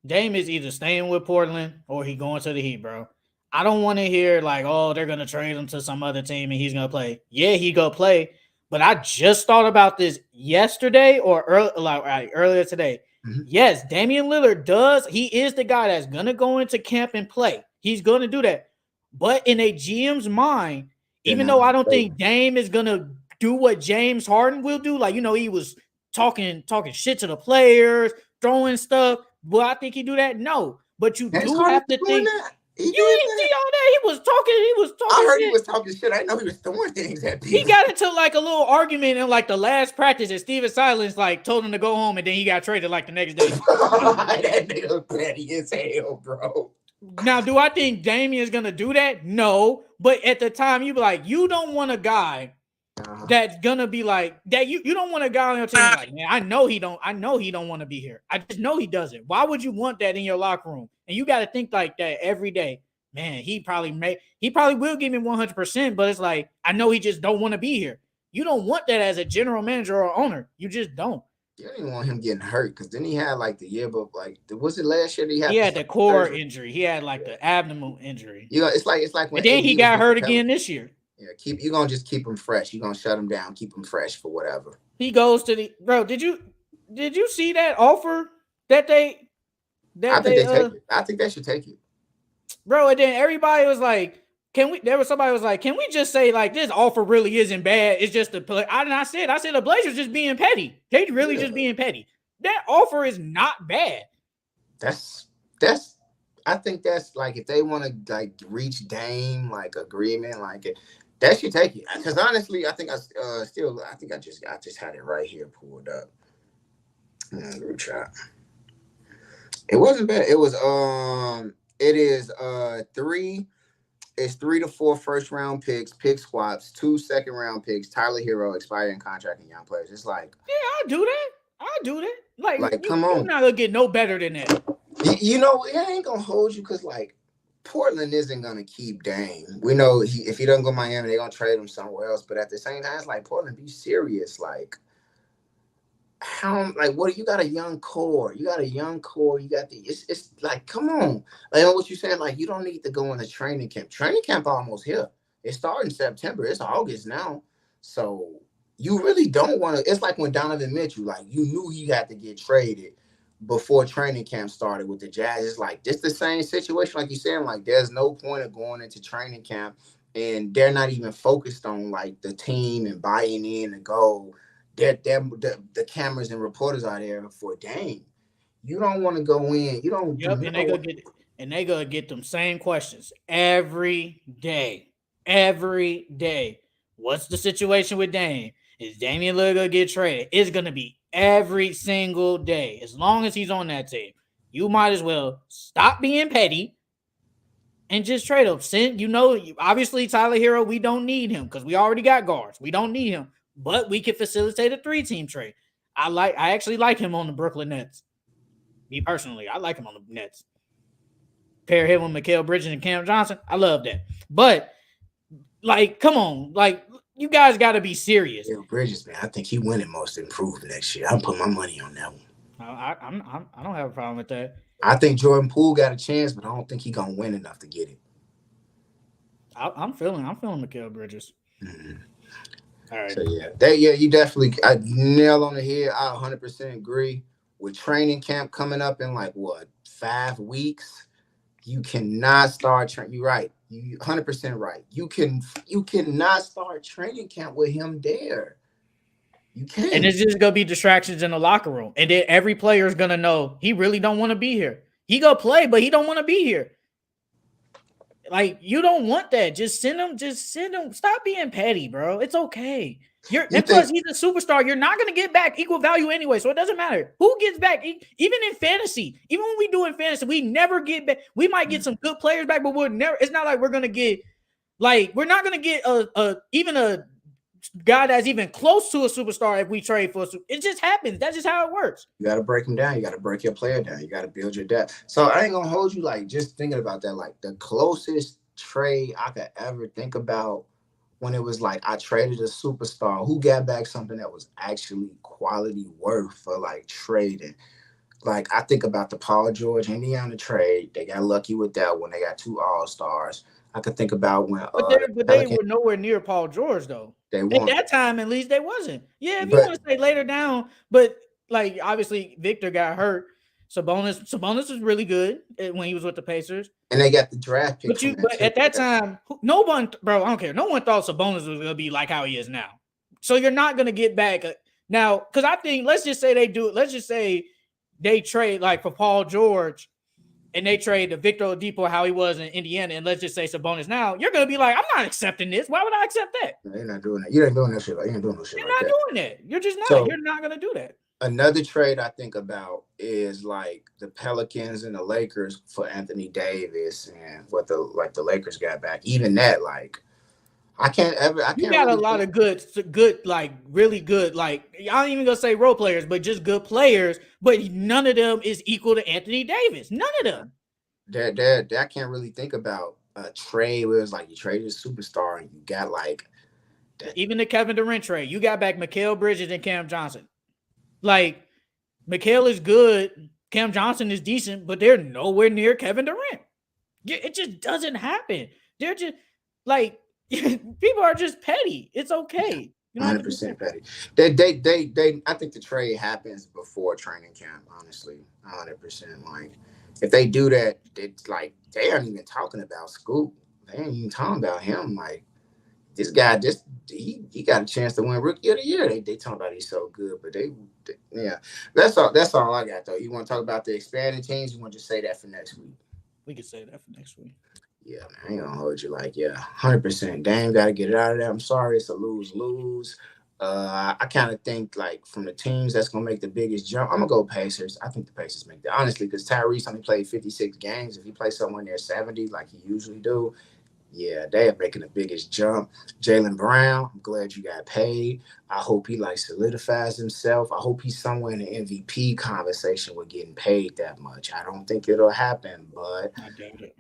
Dame is either staying with Portland or he going to the Heat, bro. I don't want to hear like, oh, they're gonna trade him to some other team and he's gonna play. Yeah, he gonna play. But I just thought about this yesterday or earlier today. Mm-hmm. Yes, Damian Lillard he is the guy that's going to go into camp and play. He's going to do that. But in a GM's mind, even though I don't think Dame is going to do what James Harden will do, like, he was talking shit to the players, throwing stuff. Will I think he do that? No. But you do have to think. You didn't see all that. He was talking. I heard he was talking shit. I know he was throwing things at people. He got into like a little argument in like the last practice, and Steven Silence like told him to go home, and then he got traded like the next day. That nigga petty as hell, bro. Now, do I think Damian's gonna do that? No. But at the time, you be like, you don't want a guy that's gonna be like that. You don't want a guy on your team like, man, I know he don't want to be here. I just know he doesn't. Why would you want that in your locker room? And you got to think like that every day. Man, he probably will give me 100%, but it's like, I know he just don't want to be here. You don't want that as a general manager or owner. You just don't. You don't even want him getting hurt because then he had like the year, but like was it last year that he He had the had the core surgery? injury. He had like the abdominal injury. You know, it's like when And then he AD was got with the hurt again Pelicans. this year. Yeah, you gonna just keep him fresh. You gonna shut him down, keep him fresh for whatever. He goes to the bro. Did you see that offer that they I that think they they take it. I think they should take it. bro? And then everybody was like, "Can we?" There was somebody was like, "Can we just say like this offer really isn't bad? It's just the play." I said the Blazers just being petty. They really just Yeah, being petty. That offer is not bad. that's. I think that's like if they want to like reach Dame like agreement, like it, that should take it. Because honestly, I think I think I just had it right here pulled up. Group chat. It wasn't bad. It is three. It's 3 to 4 first round picks, pick swaps, 2 second round picks, Tyler Hero, expiring contract, and young players. It's Yeah, I'll do that. I'll do that. Like come you're on. not gonna get no better than that. You know, it ain't gonna hold you because like Portland isn't gonna keep Dame. We know if he doesn't go to Miami, they're gonna trade him somewhere else. But at the same time, it's like Portland, be serious. Like how like what you got a young core. You got a young core. You got it's like come on. Like what you saying, like you don't need to go in the training camp. Training camp almost here. It started in September. It's August now. So you really don't want to. It's like when Donovan Mitchell, like you knew he had to get traded before training camp started with the Jazz. It's like this the same situation, like you saying, like there's no point of going into training camp and they're not even focused on like the team and buying in and go. The cameras and reporters are there for Dame. You don't want to go in. You don't do Yep, not. and they gonna get them same questions every day. Every day. What's the situation with Dame? Is Damian Lillard gonna get traded? It's gonna be every single day. As long as he's on that team. You might as well stop being petty and just trade him. Obviously Tyler Hero, we don't need him because we already got guards. We don't need him, but we can facilitate a 3-team trade. I actually like him on the Brooklyn Nets. Me personally, I like him on the Nets. Pair him with Mikal Bridges and Cam Johnson. I love that. But like, come on, like you guys got to be serious. Yeah, Bridges, man, I think he winning most improved next year. I'm putting my money on that one. I don't have a problem with that. I think Jordan Poole got a chance, but I don't think he gonna win enough to get it. I'm feeling Mikal Bridges. Mm-hmm. All right. So yeah, you definitely nail on the head. I 100% agree. With training camp coming up in like what 5 weeks, you cannot start training. You're right. You 100% right. You cannot start training camp with him there. You can't. And it's just gonna be distractions in the locker room, and then every player is gonna know he really don't want to be here. He gonna play, but he don't want to be here. Like you don't want that. Just send him. Just send him. Stop being petty, bro. It's okay. Plus he's a superstar. You're not gonna get back equal value anyway, so it doesn't matter who gets back. Even in fantasy, even when we do in fantasy, we never get back. We might get some good players back, but we'll never. It's not like we're gonna get we're not gonna get even a guy that's even close to a superstar if we trade for. It just happens. That's just how it works. You got to break them down. You got to break your player down. You got to build your depth. So I ain't gonna hold you. Like just thinking about that, like the closest trade I could ever think about when it was like I traded a superstar who got back something that was actually quality worth for like trading. Like I think about the Paul George Indiana trade. They got lucky with that when they got 2 All-Stars. I could think about when but they were nowhere near Paul George though. They at that time, at least they wasn't. Yeah, if you want to say later down, but like obviously Victor got hurt. Sabonis was really good when he was with the Pacers, and they got the draft pick. But at that time, no one, bro, I don't care. No one thought Sabonis was gonna be like how he is now. So you're not gonna get back now because I think let's just say they do. Let's just say they trade like for Paul George. And they trade the Victor Oladipo how he was in Indiana, and let's just say Sabonis now, you're gonna be like, I'm not accepting this. Why would I accept that? You're not doing that. You ain't doing that shit. You ain't doing no shit. You're not doing that. You're just not. You're not gonna do that. Another trade I think about is like the Pelicans and the Lakers for Anthony Davis and what the Lakers got back. Even that, like, I can't. You got a lot of good, like really good, like I ain't even gonna say role players, but just good players. But none of them is equal to Anthony Davis. None of them. That I can't really think about a trade where it's like you traded a superstar and you got like even the Kevin Durant trade. You got back Mikal Bridges and Cam Johnson. Like Mikal is good. Cam Johnson is decent, but they're nowhere near Kevin Durant. It just doesn't happen. They're just like people are just petty. It's okay. You don't have to be 100% petty. They. I think the trade happens before training camp. Honestly, 100%. Like, if they do that, it's like they aren't even talking about school. They ain't even talking about him. Like, this guy, just he got a chance to win Rookie of the Year. They talking about he's so good, but yeah. That's all. That's all I got though. You want to talk about the expanded teams? You want to just say that for next week? We could say that for next week. Yeah, man, I ain't gonna hold you. Like, yeah, 100%. Dame got to get it out of there. I'm sorry, it's a lose. I kind of think like from the teams that's gonna make the biggest jump, I'm gonna go Pacers. I think the Pacers make that honestly because Tyrese only played 56 games. If he plays somewhere near 70, like he usually do, yeah, they are making the biggest jump. Jaylen Brown, I'm glad you got paid. I hope he like solidifies himself. I hope he's somewhere in the MVP conversation with getting paid that much. I don't think it'll happen, but I doubt it.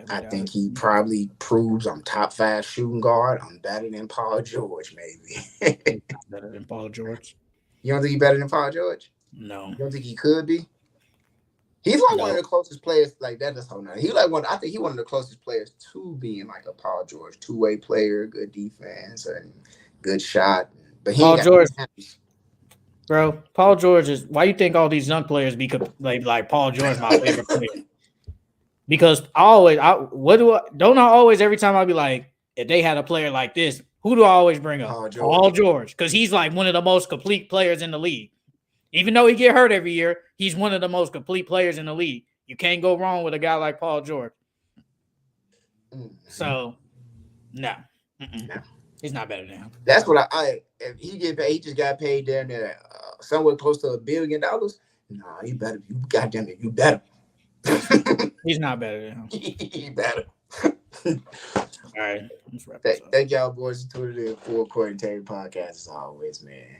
I think he probably proves I'm top 5 shooting guard. I'm better than Paul George, maybe. Better than Paul George. You don't think he's better than Paul George? No. You don't think he could be? He's like one of the closest players. Like that is whole night. He like one. I think he one of the closest players to being like a Paul George, two-way player, good defense and good shot. But he Paul ain't George, got bro. Paul George is why you think all these young players be like Paul George, my favorite player. Because don't I always every time I be like, if they had a player like this, who do I always bring up? Paul George, because he's like one of the most complete players in the league. Even though he get hurt every year, he's one of the most complete players in the league. You can't go wrong with a guy like Paul George. So, no, he's not better than him. That's what if he get paid, he just got paid down there somewhere close to $1 billion. No, you better. You goddamn it, you better. He's not better than him. He better. All right, let's wrap this up. Thank y'all boys for tuning in. Full Court and Terry podcast as always, man.